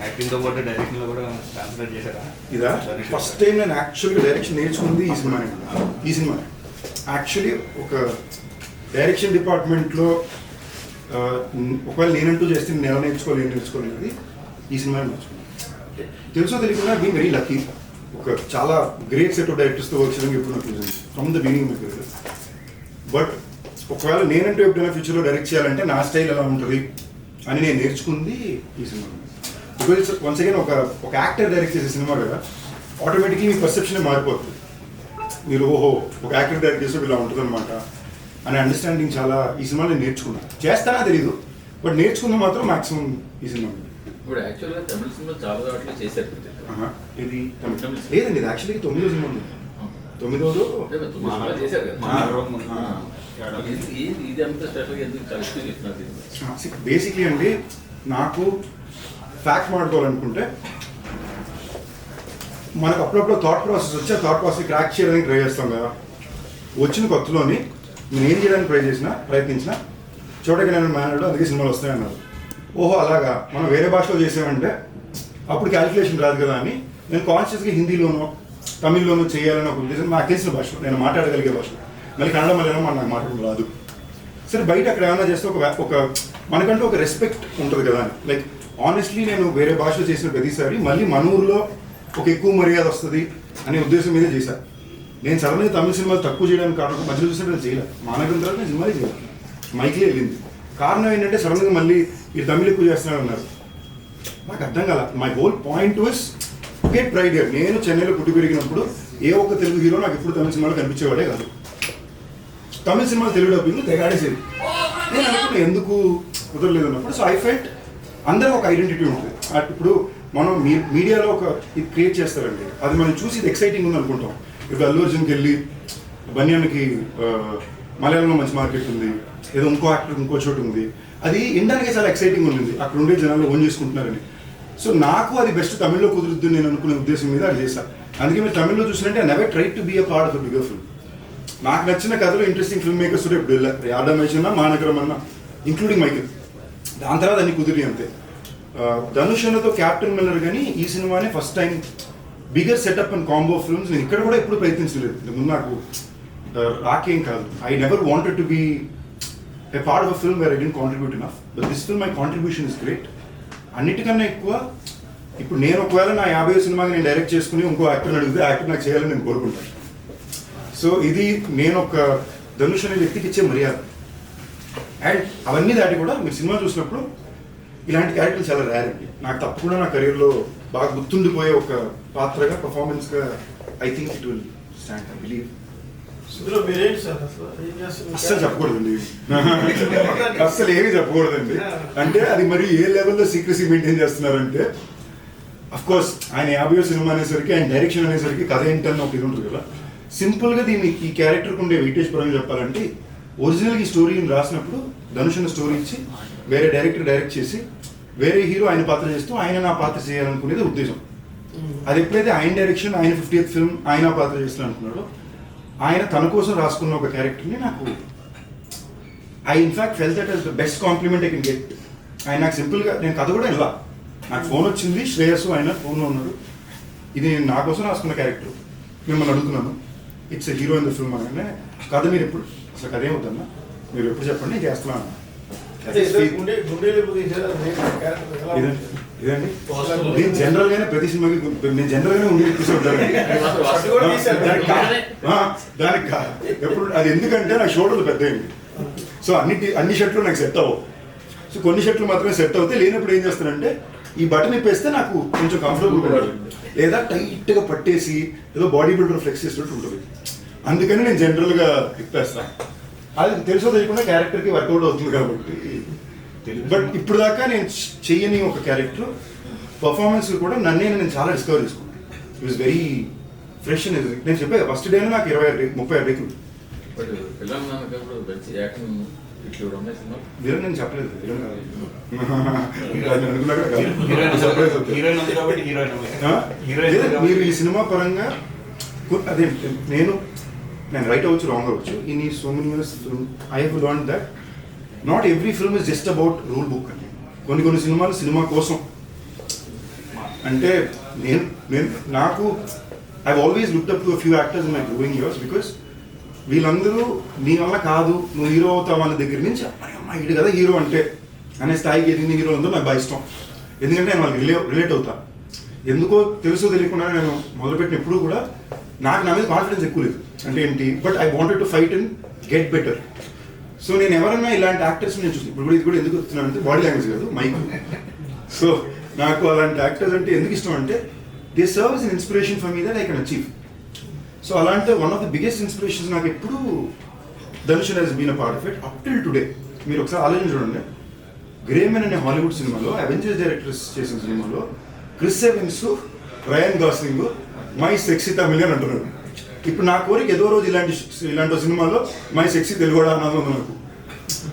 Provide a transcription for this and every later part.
యాక్టింగ్తో పాటు డైరెక్షన్లో కూడా కాన్సన్ట్రేట్ చేశారా? ఇదా ఫస్ట్ టైం నేను యాక్చువల్గా డైరెక్షన్ నేర్చుకుంది ఈ సినిమానే. ఈ సినిమా యాక్చువల్లీ ఒక డైరెక్షన్ డిపార్ట్మెంట్లో ఒకవేళ నేనంటూ చేస్తే నేను ఎలా నేర్చుకోలేదు ఈ సినిమా నేర్చుకున్నాను. తెలుసో తెలియకుండా బీ వెరీ లక్కీ. ఒక చాలా గ్రేట్ సెట్ ఆఫ్ డైరెక్టర్స్తో వర్క్ చేయడం ఎప్పుడు నాకు తెలిసింది from the beginning my career. But ఒకవేళ నేనంటూ ఎప్పుడైనా ఫ్యూచర్లో డైరెక్ట్ చేయాలంటే నా స్టైల్ ఎలా ఉంటుంది అని నేను నేర్చుకుంది ఈ సినిమా. బికాజ్ వన్స్ అగైన్ ఒక యాక్టర్ డైరెక్ట్ చేసే సినిమా కదా, ఆటోమేటిక్లీ మీ పర్సెప్షనే మారిపోతుంది. మీరు ఓహో ఒక యాక్టర్ డైరెక్ట్ చేస్తే ఇలా ఉంటుంది అనమాట అనే అండర్స్టాండింగ్ చాలా ఈ సినిమాలో నేను నేర్చుకున్నాను. చేస్తానా తెలీదు, బట్ నేర్చుకుంది మాత్రం మాక్సిమం ఈ సినిమా. ఇప్పుడు యాక్చువల్గా తమిళ సినిమా చాలా వాటిలో చేశారు. ఇది లేదండి, ఇది యాక్చువల్లీ 9వ సినిమా ఉంది. 9వ చేశారు కదా. ఇది అంత స్పెషల్గా ఎందుకు చాలా బేసిక్లీ అండి, నాకు ఫ్యాక్ట్ మాట్లాడుకోవాలనుకుంటే మనకు అప్పుడప్పుడు థాట్ ప్రాసెస్ వచ్చి ఆ థాట్ ప్రాసెస్ క్రాక్ చేయడానికి ట్రై చేస్తాం కదా. వచ్చిన కొత్తలోని నేను ఏం చేయడానికి ప్రయత్నించిన చోటకి నేను మేనడు అందుకే సినిమాలు వస్తాయన్నారు. ఓహో అలాగా, మనం వేరే భాషలో చేసామంటే అప్పుడు క్యాలిక్యులేషన్ రాదు కదా అని నేను కాన్షియస్గా హిందీలోనో తమిళ్లోనో చేయాలని ఒక ఉద్దేశం. నాకు తెలిసిన భాషలో నేను మాట్లాడగలిగే భాషలో, మళ్ళీ కన్నడ మలయాళం నాకు మాట్లాడడం రాదు. సరే బయట అక్కడ ఏమైనా చేస్తే ఒక మనకంటూ ఒక రెస్పెక్ట్ ఉంటుంది కదా అని. లైక్ ఆనెస్ట్లీ నేను వేరే భాషలో చేసిన ప్రతిసారి మళ్ళీ మన ఊరిలో ఒక ఎక్కువ మర్యాద వస్తుంది అనే ఉద్దేశం మీదే చేశాను. నేను సడన్గా తమిళ సినిమాలు తక్కువ చేయడానికి కారణం మధ్యలో చూసినట్టు చేయలేదు. మానగం తర్వాత నేను సినిమాలే చేయలేదు, మైక్లీ వెళ్ళింది. కారణం ఏంటంటే సడన్గా మళ్ళీ ఈ తమిళ ఎక్కువ చేస్తున్నారు అన్నారు. నాకు అర్థం కాల. My whole point was get pride here. నేను చెన్నైలో పుట్టి పెరిగినప్పుడు ఏ ఒక్క తెలుగు హీరో నాకు ఎప్పుడు తమిళ సినిమాలో కనిపించేవాడే కాదు. తమిళ సినిమాలు తెలుగు డబ్బింగ్ తెగాడేసేది. నేను అనుకున్నా ఎందుకు కుదరలేదు అన్నప్పుడు. సో ఐ ఫెల్ట్ అందరూ ఒక ఐడెంటిటీ ఉంటుంది. ఇప్పుడు మనం మీడియాలో ఒక ఇది క్రియేట్ చేస్తారండి, అది మనం చూసి ఇది ఎక్సైటింగ్ ఉంది అనుకుంటాం. ఇప్పుడు అల్లు అర్జున్కి వెళ్ళి బన్యాన్కి మలయాళంలో మంచి మార్కెట్ ఉంది, ఏదో ఇంకో యాక్టర్ ఇంకో చోటు ఉంది, అది వినడానికి చాలా ఎక్సైటింగ్ ఉంది, అక్కడ ఉండే జనాలు ఓన్ చేసుకుంటున్నారని. సో నాకు అది బెస్ట్ తమిళ్లో కుదురుద్దు నేను అనుకునే ఉద్దేశం మీద అది చేశాను. అందుకే మీరు తమిళ్లో చూసినట్టే I never try to be a part of a bigger film. నాకు నచ్చిన కథలో ఇంట్రెస్టింగ్ ఫిల్మ్ మేకర్స్ కూడా ఇప్పుడు వెళ్ళారు. రమేష్ అన్న, మానగరం అన్న, ఇంక్లూడింగ్ మైకిల్. దాని తర్వాత అన్ని కుదిరి అంతే. ధనుష్ అన్నతో క్యాప్టెన్ మిల్లర్ కానీ ఈ సినిమానే first time bigger setup and combo films నేను ఇక్కడ కూడా ఎప్పుడు ప్రయత్నించలేదు. ముందు నాకు రాకేం కాదు. I never wanted to be a part of a film where I didn't contribute enough, but this film my contribution is great. అన్నిటికన్నా ఎక్కువ ఇప్పుడు నేను ఒకవేళ నా 50వ సినిమాకి నేను డైరెక్ట్ చేసుకుని ఇంకో యాక్టర్ని అడిగితే యాక్టర్ నాకు చేయాలని నేను కోరుకుంటాను. సో ఇది నేను ఒక ధనుష్ అనే వ్యక్తికి ఇచ్చే మర్యాద. అండ్ అవన్నీ దాటి కూడా మీరు సినిమా చూసినప్పుడు ఇలాంటి క్యారెక్టర్లు చాలా రేర్ అండి. నాకు తప్పకుండా నా కెరీర్లో బాగా గుర్తుండిపోయే ఒక పాత్రగా పర్ఫార్మెన్స్గా I think it will stand, I believe. అస్సలు చెప్పకూడదండి, అస్సలు ఏమీ చెప్పకూడదండి. అంటే అది మరి ఏ లెవెల్లో సీక్రెసీ మెయింటైన్ చేస్తున్నారంటే, అఫ్కోర్స్ ఆయన 50వ సినిమా అనేసరికి ఆయన డైరెక్షన్ అనేసరికి కథ ఏంటని ఒక ఇది ఉంటుంది కదా. సింపుల్గా దీన్ని ఈ క్యారెక్టర్కి ఉండే వెయిటేజ్ పరంగా చెప్పాలంటే, ఒరిజినల్గా ఈ స్టోరీని రాసినప్పుడు ధనుష్ అన్న స్టోరీ ఇచ్చి వేరే డైరెక్టర్ డైరెక్ట్ చేసి వేరే హీరో ఆయన పాత్ర చేస్తూ ఆయన నా పాత్ర చేయాలనుకునేది ఉద్దేశం. అది ఎప్పుడైతే ఆయన డైరెక్షన్, ఆయన 50th ఫిల్మ్ ఆయన పాత్ర చేస్తాను అనుకున్నాడో, ఆయన తన కోసం రాసుకున్న ఒక క్యారెక్టర్ని నాకు I in fact felt that is the best compliment I can get. ఆయన నాకు సింపుల్గా నేను కథ కూడా ఇలా నాకు ఫోన్ వచ్చింది, శ్రేయస్ ఆయన ఫోన్లో ఉన్నాడు, ఇది నేను నా కోసం రాసుకున్న క్యారెక్టర్, మిమ్మల్ని అడుగుతున్నాను, it's a hero in the film అనగానే కథ మీరు ఎప్పుడు అసలు కథ ఏమవుతుందా మీరు ఎప్పుడు చెప్పండి నేను చేస్తున్నాను. ఇదండి నేను జనరల్గానే ప్రతి సినిమాకి నేను జనరల్గానే ఉండి తీసుకుంటాను. దానికి ఎప్పుడు అది ఎందుకంటే నాకు షోల్డర్లు పెద్ద అయింది. సో అన్ని షర్ట్లు నాకు సెట్ అవ్వవు. సో కొన్ని షర్ట్లు మాత్రమే సెట్ అవుతాయి. లేనప్పుడు ఏం చేస్తానంటే ఈ బటన్ ఇప్పేస్తే నాకు కొంచెం కంఫర్టబుల్గా ఉంటుంది, లేదా టైట్గా పట్టేసి ఏదో బాడీ బిల్డర్ ఫ్లెక్స్ చేసినట్టు ఉంటుంది. అందుకని నేను జనరల్గా ఇప్పేస్తాను. అది తెలుసో తెలియకుండా క్యారెక్టర్కి వర్కౌట్ అవుతుంది కాబట్టి. బట్ ఇప్పుడు దాకా నేను చెయ్యని ఒక క్యారెక్టర్ పర్ఫార్మెన్స్ కూడా నేను చాలా డిస్కవర్ చేసుకున్నాను. It was very fresh. నేను చెప్పే ఫస్ట్ డేనే నాకు 30 రేకులు. వీరన్ నేను చెప్పలేదు, మీరు ఈ సినిమా పరంగా అదే నేను రైట్ అవ్వచ్చు, రాంగ్ అవ్వచ్చు. ఇన్ ఈ so many years I have learn that not every film is just about rule book అని. కొన్ని సినిమాలు సినిమా కోసం అంటే నాకు I always looked up to few actors in my growing years because వీళ్ళందరూ నీ వల్ల కాదు నువ్వు హీరో అవుతావు వాళ్ళ దగ్గర నుంచి అమ్మ ఇటు కదా హీరో అంటే అనే స్థాయికి ఎదిగిన హీరో ఉందో నాకు బాగా ఇష్టం. ఎందుకంటే నేను వాళ్ళకి రిలేట్ అవుతా. ఎందుకో తెలుసో తెలియకుండా నేను మొదలుపెట్టిన ఎప్పుడు కూడా నాకు నా మీద కాన్ఫిడెన్స్ ఎక్కువ లేదు. అంటే ఏంటి, but I wanted to fight and get better. So నేను ఎవరన్నా ఇలాంటి యాక్టర్స్ నేను చూసి ఇప్పుడు ఇది కూడా ఎందుకు వస్తున్నాను అంటే బాడీ లాంగ్వేజ్ కాదు మైక్. సో నాకు అలాంటి యాక్టర్స్ అంటే ఎందుకు ఇష్టం అంటే they serve is an inspiration for me that I can achieve. So అలాంటి one of the biggest inspirations నాకు ఎప్పుడు Dhanush he's been a part of it up till today. మీరు ఒకసారి ఆలోచన చూడండి, గ్రేమెన్ అనే హాలీవుడ్ సినిమాలో అవెంజర్స్ డైరెక్టర్స్ చేసిన సినిమాలో Chris Evans, Ryan Gosling my sexy Tamil అని అంటున్నాడు. ఇప్పుడు నా కోరిక ఏదో రోజు ఇలాంటి సినిమాలో మై సెక్సీ తెలుగుడా అన్నది ఉంది నాకు.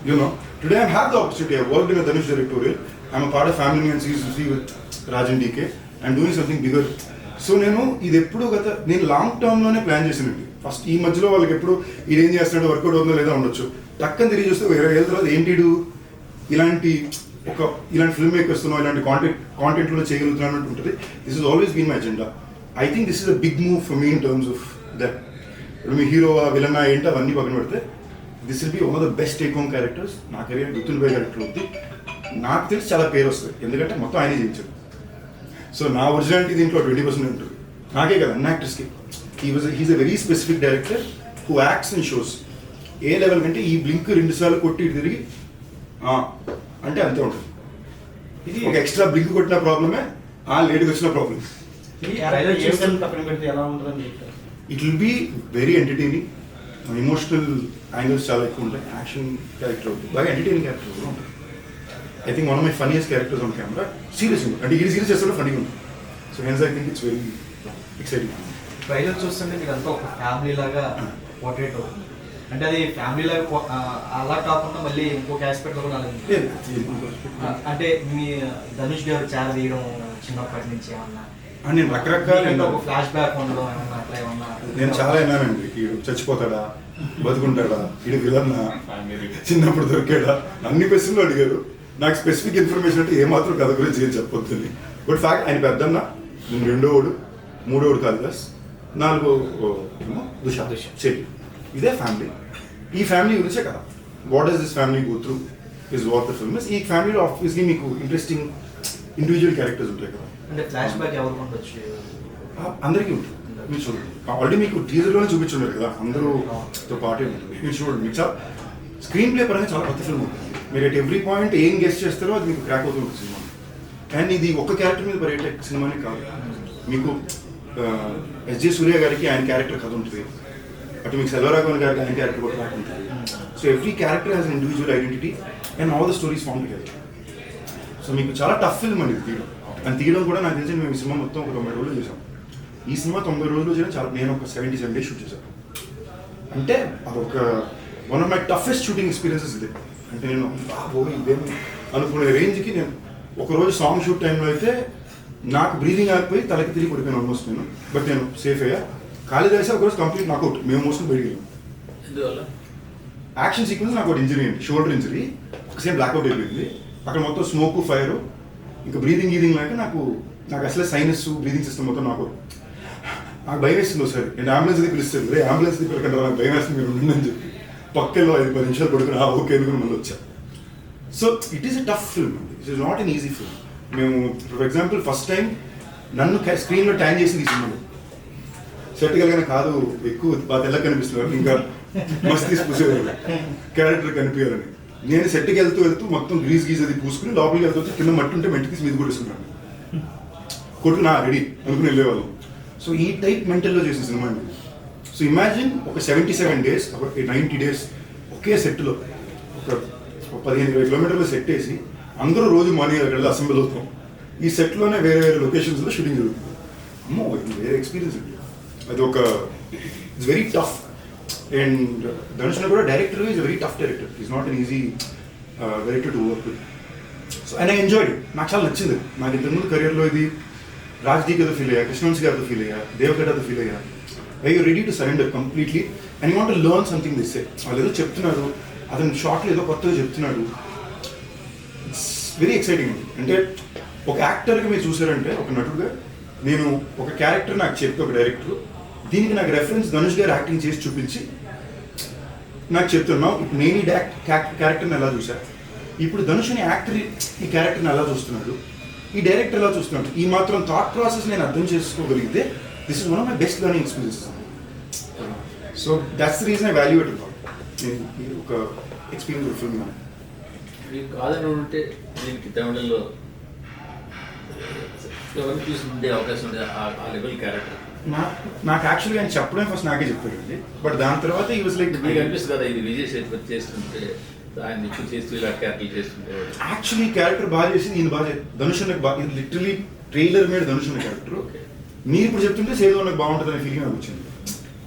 You know today I have the opportunity. I worked in a Dhanush directorial. I'm part of family man season 3 with Raj and DK and doing something bigger. So నేను ఇది ఎప్పుడు నేను లాంగ్ టర్మ్లోనే ప్లాన్ చేసినండి. ఫస్ట్ ఈ మధ్యలో వాళ్ళకి ఎప్పుడు ఇదేం చేస్తున్నాడు వర్కౌట్ అవుతుందో లేదా ఉండొచ్చు, టక్కని తిరిగి చూస్తే వేరే ఏళ్ళ తర్వాత ఏంటిడు ఇలాంటి ఫిల్మ్ మేకర్స్తున్నావు, ఇలాంటి కాంటెంట్లో చేయగలుగుతున్నాను ఉంటుంది. This is always been my agenda. I think this is a big move for me in terms of that. ఇప్పుడు మీ హీరో విలన్ ఏంటి అవన్నీ పక్కన పెడితే this will be one of the best take home characters. నా career గుర్తుండిపోయే character అవుతుంది. నాకు తెలిసి చాలా పేరు వస్తుంది ఎందుకంటే మొత్తం ఆయనే చేయించాడు. సో నా ఒరిజినాలిటీ దీంట్లో 20% ఉంటుంది. నాకే కదా అన్న యాక్టర్స్కి. He's a very specific director who acts in shows. ఏ లెవెల్ కంటే ఈ బ్లింక్ 2 సార్లు కొట్టి ఇటు తిరిగి అంటే అంతే ఉంటుంది. ఇది ఒక ఎక్స్ట్రా బ్లింక్ కొట్టిన ప్రాబ్లమే, లేట్గా వచ్చిన problem. It will be very entertaining. Emotional angles చాలా ఎక్కువ ఉంటాయి. యాక్షన్ క్యారెక్టర్ అవుతుంది, బాగా ఎంటర్టైనింగ్ క్యారెక్టర్ కూడా ఉంటుంది. I think one of my funniest characters on camera. Serious ఉంది అంటే ఇది సీరియస్ చేస్తే ఫన్నీగా ఉంటుంది. So hence I think it's very exciting. Trailer చూస్తుంటే మీరు అంతా ఒక ఫ్యామిలీ లాగా పోర్ట్రేట్ అవుతుంది. అంటే అది ఫ్యామిలీ లాగా అలా కాకుండా మళ్ళీ ఇంకొక ఆస్పెక్ట్ కూడా అంటే మీ ధనుష్ గారు చాలా తీయడం చిన్నప్పటి నుంచి ఏమన్నా నేను రకరకాల ఒక ఫ్లాష్ బ్యాక్ ఉండడం ఏమన్నా అట్లా ఏమన్నా నేను చాలా విన్నానండి. వీడు చచ్చిపోతాడా, బతుకుంటాడా, వీడు విలన్నా, చిన్నప్పుడు దొరికాడా, అన్ని ప్రశ్నలు అడిగారు. నాకు స్పెసిఫిక్ ఇన్ఫర్మేషన్ అంటే ఏమాత్రం కథ గురించి ఏం చెప్పొద్దని. బట్ ఫ్యాక్ట్ ఆయన పెద్దన్న, నేను 2వ, 3వ కాళిదాస్, 4వ దుషారా, ఇదే ఫ్యామిలీ. ఈ ఫ్యామిలీ గురించే కదా what does this family go through is what the film is. ఈ ఫ్యామిలీలో ఆబ్వియస్లీ మీకు ఇంట్రెస్టింగ్ ఇండివిజువల్ క్యారెక్టర్స్ ఉంటాయి కదా. అంటే ఫ్లాష్ బ్యాక్ ఎవరు ఉండొచ్చు? అందరికీ ఉంటుంది. మీరు చూడండి, ఆల్రెడీ మీకు టీజర్లోనే చూపించుంటారు కదా అందరూతో పాటే ఉంటుంది. మీరు చూడండి, మీకు చాలా స్క్రీన్ ప్లే పరంగా చాలా కొత్త ఫిల్మ్ ఉంటుంది. మీరు అట్ ఎవ్రీ పాయింట్ ఏం గెస్ట్ చేస్తారో అది మీకు క్రాక్ అవుతూ ఉంటుంది సినిమా. అండ్ ఇది ఒక్క క్యారెక్టర్ మీద పడే సినిమానే కాదు. మీకు ఎస్జే సూర్య గారికి ఆయన క్యారెక్టర్ కథ ఉంటుంది, అటు మీకు సెల్వరాఘవన్ గారికి ఆయన క్యారెక్టర్ కూడా ట్రాక్ ఉంటుంది. So every character has an individual identity and all the stories form together. So మీకు చాలా టఫ్ ఫిల్మ్ అండి తీయడం. అండ్ తీయడం కూడా నాకు తెలిసి మేము ఈ సినిమా మొత్తం ఒక 90 రోజులు చేసాం. ఈ సినిమా 90 రోజులు చేయడం చాలా, నేను ఒక 77 days షూట్ చేశాను. అంటే అదొక one of my toughest shooting experiences ఇదే. అంటే నేను ఇదేమి అనుకునే రేంజ్కి నేను ఒకరోజు సాంగ్ షూట్ టైంలో అయితే నాకు బ్రీదింగ్ ఆగిపోయి తలకి తిరిగి పడిపోయాను ఆల్మోస్ట్ నేను. బట్ నేను సేఫ్ అయ్యా. కాళిదాస్ ఒకరోజు కంప్లీట్ నాకౌట్, మేము మోసం బయటికి వెళ్ళాం. యాక్షన్ సీక్వెన్స్ నాకు ఒక ఇంజరీ అండి, షోల్డర్ ఇంజరీ, ఒకసేపు బ్లాక్అవుట్ అయిపోయింది. అక్కడ మొత్తం స్మోక్, ఫైర్, ఇంకా బ్రీదింగ్ లాగా నాకు అసలే సైనస్, బ్రీదింగ్ సిస్టమ్ మొత్తం నాకు భయం వేస్తుంది. ఒకసారి నేను అంబులెన్స్ది పిలుస్తాను, రే అంబులెన్స్ది పిలకండి, నాకు భయం వేస్తుంది మీరు ఉందని చెప్పి పక్కలో 5-10 నిమిషాలు పడుకుని ఓకే అనుకుని మళ్ళీ వచ్చా. So it is a tough film, it is not an easy film. మేము ఫర్ ఎగ్జాంపుల్ ఫస్ట్ టైం నన్ను స్క్రీన్లో ట్యాన్ చేసింది ఈ సినిమాలో. సెట్ కలిగిన కాదు ఎక్కువ బాగా తెల్లగా కనిపిస్తున్నారు, ఇంకా మస్తు తీసి పూసేవారు క్యారెక్టర్ కనిపించాలని. నేను సెట్కి వెళ్తూ మొత్తం గ్రీజ్ అది పూసుకుని లోపలికి వెళ్తూ కింద మట్టి ఉంటే మట్టి తీసి మీద కొట్టుకున్నాను, కొట్టు నా రెడీ అనుకుని వెళ్ళేవాళ్ళం. సో ఈ టైప్ మెంటల్లో చేసిన సినిమా అండి. సో ఇమాజిన్ ఒక 77 days, ఒక 90 days ఒకే సెట్లో ఒక 15-20 kilometers సెట్ వేసి అందరూ రోజు మార్నింగ్ అక్కడ అసెంబ్లీ అవుతాం. ఈ సెట్లోనే వేరే లొకేషన్స్లో షూటింగ్ జరుగుతుంది. అమ్మో వేరే ఎక్స్పీరియన్స్ అండి అది. ఒక it's very tough. And Dhanush కూడా director is very tough director, is not an easy director to work with. So and I enjoyed, నాకు చాలా నచ్చింది. నాకు ఇంతకుముందు కెరియర్లో ఇది రాజ్దీప్తో ఫీల్ అయ్యా, కృష్ణవంశీ గారితో ఫీల్ అయ్యా, దేవగడ్డతో ఫీల్ అయ్యా. I you ready to surrender completely and you want to learn something this. వాళ్ళు ఏదో చెప్తున్నారు, అతను షార్ట్లో ఏదో కొత్తగా చెప్తున్నాడు. It's very exciting. అంటే ఒక యాక్టర్కి మీరు చూసారంటే ఒక నటుడుగా నేను ఒక క్యారెక్టర్ నాకు చెప్తే ఒక డైరెక్టర్ దీనికి నాకు రెఫరెన్స్ ధనుష్ గారు యాక్టింగ్ చేసి చూపించి నాకు చెప్తున్నాం ఇప్పుడు నేను ఈ క్యారెక్టర్ని ఎలా చూసా, ఇప్పుడు ధనుష్ అనే యాక్టర్ ఈ క్యారెక్టర్ని ఎలా చూస్తున్నాడు, ఈ డైరెక్టర్ ఎలా చూస్తున్నాడు, ఈ మాత్రం థాట్ ప్రాసెస్ నేను అర్థం చేసుకోగలిగితే this is one of my best learning experiences. So that's the reason I valuate ఒక ఎక్స్పీరియన్స్ ఫిల్మ్. మీకు కాదని ఉంటే దీనికి తమిళంలో ఎవరిని తీసుకుంటే అవకాశం ఉండే ఆ లెవెల్ క్యారెక్టర్ నాకు యాక్చువల్గా ఆయన చెప్పడం ఫస్ట్ నాకే చెప్పారండి. బట్ దాని తర్వాత ఈ వాజ్ లైక్ మీకు అనిపిస్తుంది కదా ఇది విజయ్ సేతుపతి చేస్తుంటే ఆయన ఎక్కువ చేస్తూ ఇలా క్యారెక్టర్ చేస్తుంటే యాక్చువల్లీ క్యారెక్టర్ బాగా చేసి ఈయన బాగా ధనుష్ అన్నకు బాగా ఇది లిటరలీ ట్రైలర్ మీద ధనుష్ అన్న క్యారెక్టర్ మీరు ఇప్పుడు చెప్తుంటే సేదు అన్నకు బాగుంటుంది అనే ఫీలింగ్ నాకు వచ్చింది,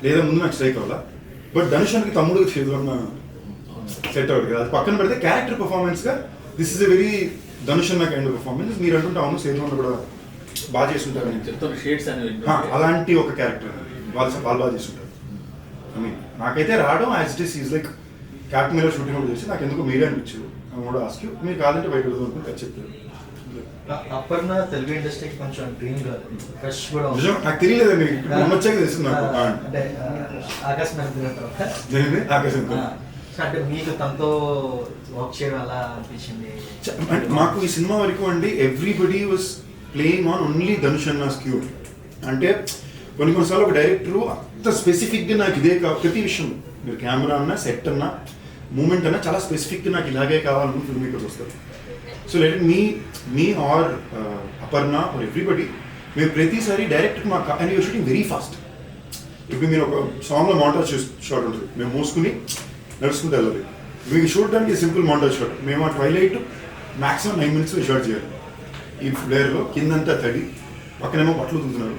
లేదా ముందు నాకు స్ట్రైక్ అవ్వాలా. బట్ ధనుష్ అన్నకి తమ్ముడు సేదు అన్న సెట్ అవుతుంది కదా, అది పక్కన పెడితే క్యారెక్టర్ పర్ఫార్మెన్స్గా this is a very Dhanush అన్న కైండ్ ఆఫ్ పర్ఫార్మెన్స్. మీరు అంటుంటే అవును సేదు అన్న కూడా బాగా చేస్తుంటారు చెప్తాను షేడ్స్ అని అలాంటి ఒక క్యారెక్టర్ వాళ్ళు బాగా చేస్తుంటారు. ఐ మీన్ నాకైతే రావడం as it is like captain మీద షూటింగ్ కూడా చేసి నాకు ఎందుకు మీరే అనిపించు కూడా ఆస్క్ యూ, మీరు కాదంటే బయట అనుకుంటే చెప్తారు. అపర్ణ తెలుగు ఇండస్ట్రీకి కొంచెం డ్రీమ్ గర్ల్, క్రష్ కూడా నిజం నాకు తెలియలేదండి, వచ్చాక తెలిసింది నాకు. అంటే ఆకాశం ఆకాశం అంటే మీకు తనతో వర్క్ చేయడం అలా అనిపించింది. మాకు ఈ సినిమా వరకు అండి everybody was playing on only Dhanush అన్న స్క్యూ. అంటే కొన్నిసార్లు ఒక డైరెక్టరు అంత స్పెసిఫిక్గా నాకు ఇదే ప్రతి విషయం మీరు కెమెరా అన్నా సెట్ అన్నా మూమెంట్ అన్నా చాలా స్పెసిఫిక్గా నాకు ఇలాగే కావాలని ఫిల్మ్ మేకర్స్ వస్తారు. So let me or Aparna or everybody మేము ప్రతిసారి డైరెక్టర్ మాకు and your shooting very fast. ఇప్పుడు మీరు ఒక సాంగ్లో మాంటాజ్ షాట్ ఉంటుంది, మేము మోసుకుని నడుచుకుంటూ వెళ్ళాలి. మీకు చూడడానికి సింపుల్ మాంటాజ్ షాట్, మేము ఆ ట్వైలైట్ మ్యాక్సిమం 9 minutes షాట్ చేయాలి. ఈ ఫ్లేర్లో కిందంతా తడి, పక్కనేమో బట్టలు తుంటున్నారు,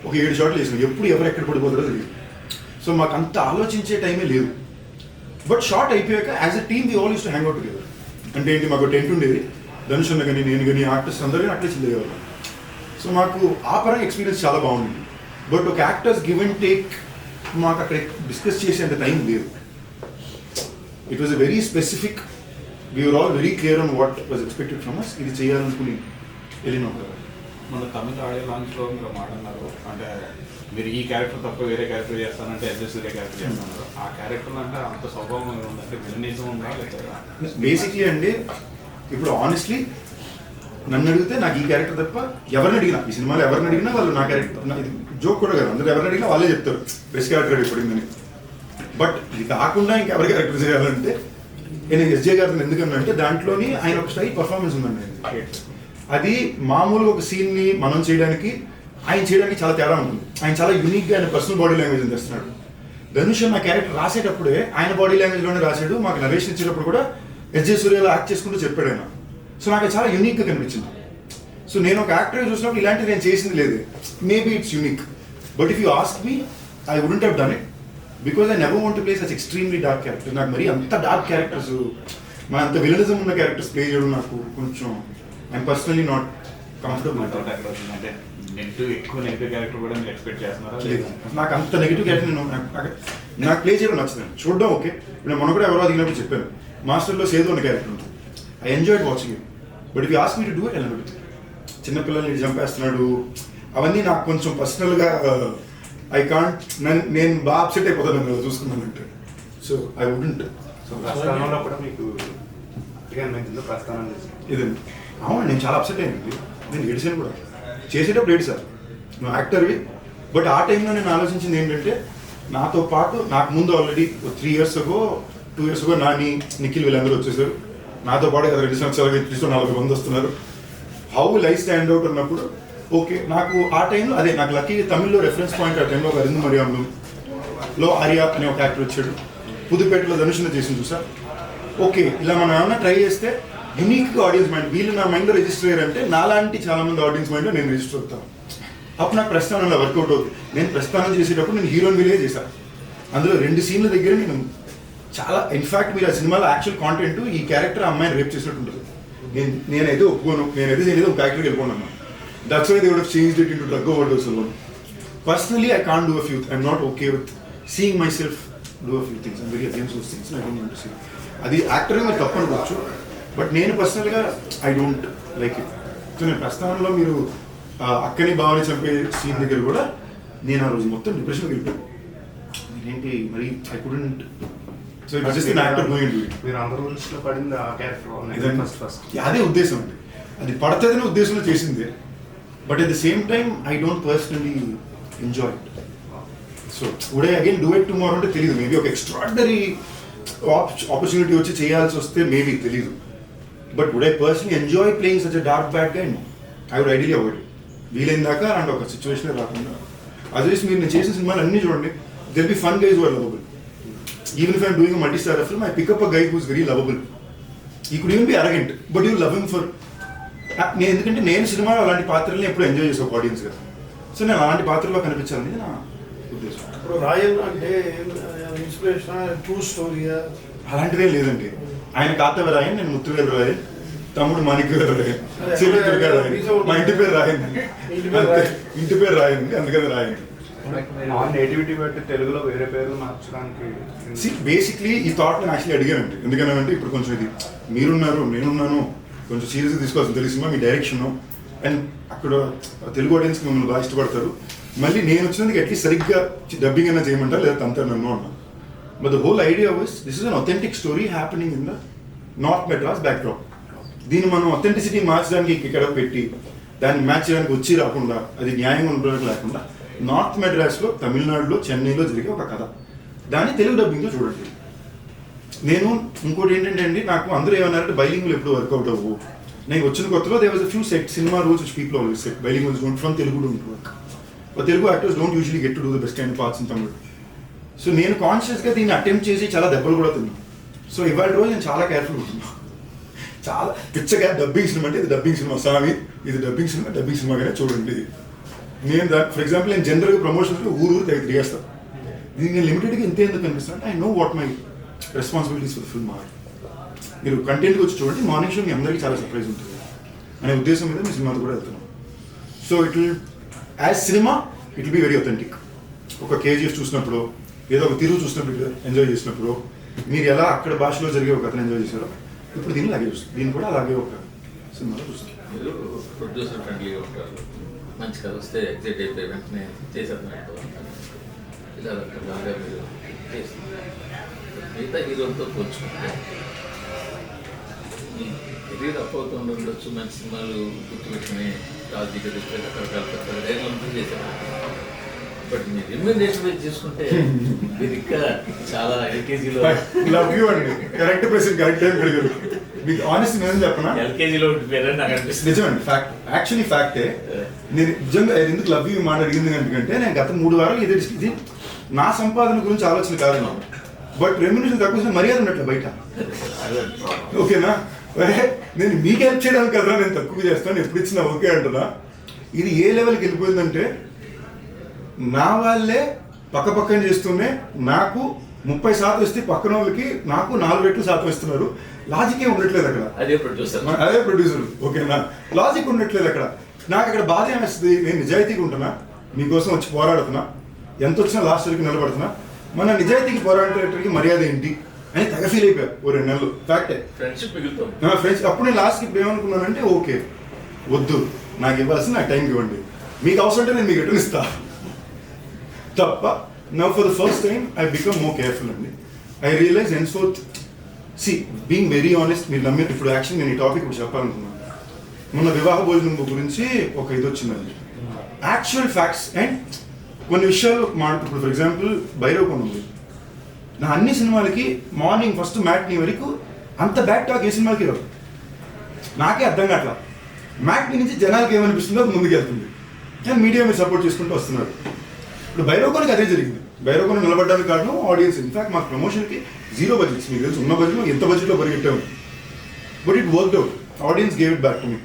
ఒక 7 షాట్లు వేసినాం, ఎప్పుడు ఎవరు ఎక్కడ పడిపోతారో తెలియదు. సో మాకు అంత ఆలోచించే టైమే లేదు. బట్ షార్ట్ అయిపోయాక as a team we all used to hang out together. అంటే ఏంటి, మాకు టెంట్ ఉండేది, ధనుష్ అన్న కానీ నేను కానీ ఆర్టిస్ట్ అందరూ అట్లే చిల్లేవాళ్ళం. సో మాకు ఆ పరంగా ఎక్స్పీరియన్స్ చాలా బాగుంది. బట్ ఒక యాక్టర్స్ గివ్ అండ్ టేక్ మాకు అక్కడ డిస్కస్ చేసేంత టైం లేదు. It was a very specific, we are all very clear on what was expected from us. ఇది చేయాలనుకుని వెళ్ళినాం కదా. మన తమిళ ఆడియో లాంచ్లో మీరు మాట్లాడినారు, అంటే మీరు ఈ క్యారెక్టర్ తప్ప వేరే క్యారెక్టర్ చేస్తానంటే సూర్య క్యారెక్టర్ చేస్తున్నారు. ఆ క్యారెక్టర్ అంటే అంత స్వభావం ఉందంటే విలనిజం ఉందా లేదా? బేసిక్లీ అండి ఇప్పుడు ఆనెస్ట్లీ నన్ను అడిగితే నాకు ఈ క్యారెక్టర్ తప్ప ఎవరిని అడిగినా ఈ సినిమాలో ఎవరిని అడిగినా వాళ్ళు నా క్యారెక్టర్, ఇది జోక్ కూడా కదా, అందరూ ఎవరిని అడిగినా వాళ్ళే చెప్తారు బెస్ట్ క్యారెక్టర్ అయిపోయిందని. బట్ ఇది కాకుండా ఇంకెవరి క్యారెక్టర్ చేయాలంటే నేను ఎస్జే గారిని ఎందుకన్నా దాంట్లోని ఆయన ఒక స్టైల్ పర్ఫార్మెన్స్ ఉందండి. అది మామూలుగా ఒక సీన్ని మనం చేయడానికి ఆయన చేయడానికి చాలా తేడా ఉంటుంది. ఆయన చాలా యూనిక్గా ఆయన పర్సనల్ బాడీ లాంగ్వేజ్ తెస్తున్నాడు. ధనుష్ నా క్యారెక్టర్ రాసేటప్పుడే ఆయన బాడీ లాంగ్వేజ్లోనే రాశాడు. మాకు నరేష్ ఇచ్చేటప్పుడు కూడా ఎస్జే సూర్యలో యాక్ట్ చేసుకుంటూ చెప్పాడు ఆయన. సో నాకు చాలా యూనిక్గా కనిపించింది. సో నేను ఒక యాక్టర్ చూసినప్పుడు ఇలాంటిది నేను చేసింది లేదు. Maybe it's unique, but if you ask me I wouldn't have done it because I never want to play such extremely dark character. నాకు మరీ అంత డార్క్ క్యారెక్టర్స్, మన అంత విలనిజం ఉన్న క్యారెక్టర్స్ ప్లే చేయడం నాకు కొంచెం ఐఎమ్ పర్సనలీ నాట్ కంఫర్టబుల్. అంటే ఎక్కువ నెగిటివ్ క్యారెక్టర్ కూడా మీరు ఎక్స్పెక్ట్ చేస్తున్నారా? లేదు, నాకు అంత నెగిటివ్ క్యారెక్టర్ నాకు ప్లే చేయడం నచ్చింది. చూడడం ఓకే, నేను మొన్న కూడా ఎవరో అడిగినప్పుడు చెప్పాను, మాస్టర్లో సేదు ఉన్న క్యారెక్టర్ ఉంటుంది, I enjoyed watching it. But if you ask me to do it, I చిన్నపిల్లల్ని చంపేస్తున్నాడు అవన్నీ నాకు కొంచెం పర్సనల్గా ఐ కాంట్, నేను బాగా అప్సెట్ అయిపోతాను చూసుకున్నానంటే. So I wouldn't. సో ప్రస్థానంలో కూడా మీకు ప్రస్థానం ఇదండి. అవును, నేను చాలా అప్సెట్ అయ్యింది. నేను ఏడిసాను కూడా, చేసేటప్పుడు ఏడు సార్ నువ్వు యాక్టర్వి. బట్ ఆ టైంలో నేను ఆలోచించింది ఏంటంటే, నాతో పాటు నాకు ముందు already 3 years ago 2 years ago Nani, Nikhil వీళ్ళందరూ వచ్చేసారు. నాతో పాటు 2 సంవత్సరాలుగా 340 మంది వస్తున్నారు. How will I stand out అన్నప్పుడు ఓకే, నాకు ఆ టైంలో అదే నాకు లక్కీ తమిళ్లో రెఫరెన్స్ పాయింట్. ఆ టైంలో అరిందు మరియంలో ఆర్య అనే ఒక యాక్టర్ వచ్చాడు, పుదుపేటలో ధనుష్ చేసింది చూసా. ఓకే, ఇలా మనం ఏమన్నా ట్రై చేస్తే యూనిక్గా ఆడియన్స్ మైండ్, వీళ్ళు నా మైండ్లో రిజిస్టర్ అయ్యారంటే నాలాంటి చాలా మంది ఆడియన్స్ మైండ్లో నేను రిజిస్టర్ అవుతాను. అప్పుడు నాకు ప్రస్థానంలో వర్కౌట్ అవుతుంది. నేను ప్రస్థానం చేసేటప్పుడు నేను హీరోయిన్ విలే చేశాను. అందులో 2 సీన్ల దగ్గర నేను చాలా, ఇన్ఫాక్ట్ మీరు ఆ సినిమాలో యాక్చువల్ కాంటెంట్ ఈ క్యారెక్టర్ అమ్మాయిని రేప్ చేసినట్టు ఉంటుంది. నేనైతే ఒప్పుకోను, నేనైతే చేయలేదు, ఒక క్యారెక్టర్కి వెళ్ళిపోను. That's why they would have changed it into drug overdose alone. Personally I can't do a few, I'm not okay with seeing myself do a few things. I'm very against those things. I don't want to see. అది యాక్టర్గా మీరు తప్పు అనుకోవచ్చు, but నేను పర్సనల్గా I don't like it. So నేను ప్రస్థానంలో మీరు అక్కని బావని చంపే సీన్ దగ్గర కూడా నేను ఆ రోజు మొత్తం డిప్రెషన్కి వెళ్ళిపోయాను. ఏంటి మరి I couldn't. So it just an actor going to it. మీరు అందరూ దృష్టిలో పడింది ఆ క్యారెక్టర్ ఫస్ట్. అదే ఉద్దేశం అండి, అది పడుతుందనే ఉద్దేశంలో చేసిందే. But at the same time I don't personally enjoy it. So would I again do it tomorrow అంటే తెలియదు. మేబీ ఒక ఎక్స్ట్రాడినరీ ఆపర్చునిటీ వచ్చి చేయాల్సి వస్తే మేబీ తెలియదు. But would I personally enjoy playing such a dark bad guy? I would ideally avoid. వీలైన దాకా అలాంటి ఒక సిచ్యువేషన్ రాకుండా. అదర్వైజ్ మీరు నేను చేసిన సినిమాలు అన్నీ చూడండి, they'll be fun guys who are lovable. Even if I'm doing a multi-star film, I pick up a guy who's very lovable. He could even be arrogant, but you love him for. ఎందుకంటే నేను సినిమాలో అలాంటి పాత్రల్ని ఎప్పుడు enjoy చేసే ఒక audience కదా. So నేను అలాంటి పాత్రలో కనిపించాలని నా ఉద్దేశం. ఇప్పుడు రాయన్ అంటే ఇన్స్పిరేషన్ ట్రూ స్టోరీ అలాంటిదే లేదండి. ఆయన కాతవ రాయన్, నేను ముత్తువేరు రాయన్, తమ్ముడు మాణిక్యవేరు రాయన్, చెల్లి రాయన్, మా ఇంటి పేరు రాయన్, ఇంటి పేరు రాయన్, అందుకని రాయన్. నేటివిటీ బట్టి తెలుగులో వేరే పేర్లు మార్చడానికి బేసిక్లీ ఈ థాట్ నేను యాక్చువల్లీ అడిగానండి. ఎందుకంటే ఇప్పుడు కొంచెం ఇది మీరున్నారు నేనున్నాను, కొంచెం సీరియస్గా తీసుకోవాల్సిన Telugu cinema, me direction and అక్కడ తెలుగు ఆడియన్స్కి మిమ్మల్ని బాగా ఇష్టపడతారు. మళ్ళీ నేను వచ్చినందుకు అట్లీస్ట్ సరిగ్గా డబ్బింగ్ అయినా చేయమంటారు, లేదా అంతా నన్ను అన్నా. But the whole idea was this is an authentic story happening in the north Madras backdrop. దీన్ని మనం అథెంటిసిటీ మార్చడానికి ఇక్కడ పెట్టి దాన్ని మ్యాచ్ చేయడానికి వచ్చి రాకుండా, అది న్యాయంగా ఉండడానికి లేకుండా, నార్త్ మెడ్రాస్లో, తమిళనాడులో, చెన్నైలో జరిగే ఒక కథ, దాన్ని తెలుగు డబ్బింగ్లో చూడండి. నేను ఇంకోటి ఏంటంటే అండి, నాకు అందరూ ఏమన్నారంటే బైలింగ్లు ఎప్పుడు వర్కౌట్ అవ్వు. నేను వచ్చిన కొత్తలో they was a few set cinema rules which people always set bilinguals don't from Telugu don't work. But Telugu actors don't usually get to do the best kind parts in Tamil. So నేను కాన్షియస్గా దీన్ని అటెంప్ట్ చేసి చాలా దెబ్బలు కూడా తిన్నాను. సో ఇవాళ రోజు నేను చాలా కేర్ఫుల్ ఉంటున్నాను. చాలా పిచ్చగా డబ్బింగ్ సినిమా అంటే ఇది డబ్బింగ్ సినిమా స్వామి, ఇది డబ్బింగ్ సినిమాగానే చూడండి. నేను ఫర్ ఎగ్జాంపుల్ నేను జనరల్గా ప్రమోషన్స్లో ఊరు తిరిగేస్తాను. దీనికి నేను లిమిటెడ్గా ఇంతే ఎందుకు కనిపిస్తాను అంటే I know what my responsibilities for the film or. మీరు కంటెంట్కి వచ్చి చూడండి, మార్నింగ్ షో మీ అందరికీ చాలా సర్ప్రైజ్ ఉంటుంది అనే ఉద్దేశం మీద మీ సినిమాతో కూడా వెళ్తున్నాం. So it will as cinema it will be very authentic. ఒక కేజీఎఫ్ చూసినప్పుడు, ఏదో ఒక తిరుగు చూసినప్పుడు ఎంజాయ్ చేసినప్పుడు, మీరు ఎలా అక్కడ భాషలో జరిగే ఒక కథను ఎంజాయ్ చేశారో ఇప్పుడు దీన్ని అలాగే చూస్తారు. దీన్ని కూడా అలాగే ఒక సినిమాలో చూస్తారు. మీరు ప్రొడ్యూసర్ ఫ్రెండ్లీగా ఉంటారు, మంచి కథ వస్తే ఎగ్జైట్ అయిపోయి వెంటనే చేసేద్దాం ఇలా రకరకాలుగా మీరు చేస్తున్నారు. మిగతా హీరోలతో పోల్చుకుంటే మీ కెరీర్ అప్ అవుతూ ఉండొచ్చు, మంచి సినిమాలు గుర్తుపెట్టుకుని రాజకీయ రకరకాల డైరెక్టర్లు చేశారు. బట్ మీరు రెమ్యూనరేషన్ మీద చూసుకుంటే మీరు ఇంకా చాలా ఎల్కేజీలో లవ్ యూ అండి. కరెక్ట్ ప్రెసెంట్ కరెక్ట్ టైం అడిగారు. మీకు ఆనెస్ట్ నేను చెప్పనా, ఎల్కేజీలో ఉండిపోయారని నాకు అనిపిస్తుంది. నిజమండి, ఫ్యాక్ట్, యాక్చువల్లీ ఫ్యాక్టే. నేను నిజంగా ఎందుకు లవ్ యూ మాట అడిగింది ఎందుకంటే నేను గత 3 వారాలు ఇది నా సంపాదన గురించి ఆలోచన కాదు నాకు. బట్ రెమ్యూనరేషన్ తక్కువ మర్యాద ఉన్నట్లు బయట. ఓకేనా, నేను మీకు హెల్ప్ చేయడానికి కదా నేను తక్కువ చేస్తాను, ఎప్పుడు ఇచ్చినా ఓకే అంటున్నా. ఇది ఏ లెవెల్కి వెళ్ళిపోయిందంటే నా వాళ్ళే పక్కన చేస్తూనే నాకు 30% ఇస్తే పక్కన వాళ్ళకి నాకు 4 రెట్లు శాతం ఇస్తున్నారు. లాజిక్ ఉండట్లేదు అక్కడ. అదే ప్రొడ్యూసర్ ఓకేనా, లాజిక్ ఉండట్లేదు అక్కడ. నాకు అక్కడ బాధ ఏమేస్తుంది, నేను నిజాయితీగా ఉంటున్నా, మీకోసం వచ్చి పోరాడుతున్నా, ఎంత వచ్చినా లాస్ట్ వరకు నిలబడుతున్నా, మన నిజాయితీకి పోరాడేటకి మర్యాద ఏంటి అని తెగ ఫీల్ అయిపోయారు ఓ 2 నెలలు. ఫ్యాక్టే, ఫ్రెండ్షిప్ మిగులుతాం. ఫ్రెండ్స్. అప్పుడు నేను లాస్ట్కి ఇప్పుడు ఏమనుకున్నానంటే ఓకే వద్దు, నాకు ఇవ్వాల్సిన నాకు టైంకి ఇవ్వండి, మీకు అవసరం అంటే నేను మీకు రిటర్న్ ఇస్తా తప్ప. Now for the first time I become more careful అండి. I realise henceforth being very honest. మీరు నమ్మే ఇప్పుడు యాక్చువల్లీ నేను ఈ టాపిక్ ఇప్పుడు చెప్పాలనుకున్నాను. మొన్న వివాహ భోజనం గురించి ఒక ఇది వచ్చిందండి, యాక్చువల్ ఫ్యాక్ట్స్ అండ్ కొన్ని విషయాలు ఇప్పుడు ఫర్ ఎగ్జాంపుల్ భైరవకొండ ఉంది. నా అన్ని సినిమాలకి మార్నింగ్ ఫస్ట్ మ్యాట్నీ వరకు అంత బ్యాక్ టాక్ ఏ సినిమాలకి రావు. నాకే అర్థం కావట్లా, మ్యాట్నీ నుంచి జనాలకి ఏమనిపిస్తుందో అది ముందుకు వెళ్తుంది, కానీ మీడియా మీరు సపోర్ట్ చేసుకుంటూ వస్తున్నారు. ఇప్పుడు భైరవకొండకి అదే జరిగింది. భైరవకొండ నిలబడడానికి కారణం ఆడియన్స్. ఇన్ఫాక్ట్ మాకు ప్రమోషన్కి 0 బడ్జెట్స్, మీకు తెలుసు ఉన్న బడ్జెట్లో ఎంత బడ్జెట్లో పరిగెట్టాము, but it worked out. Audience gave it back to me.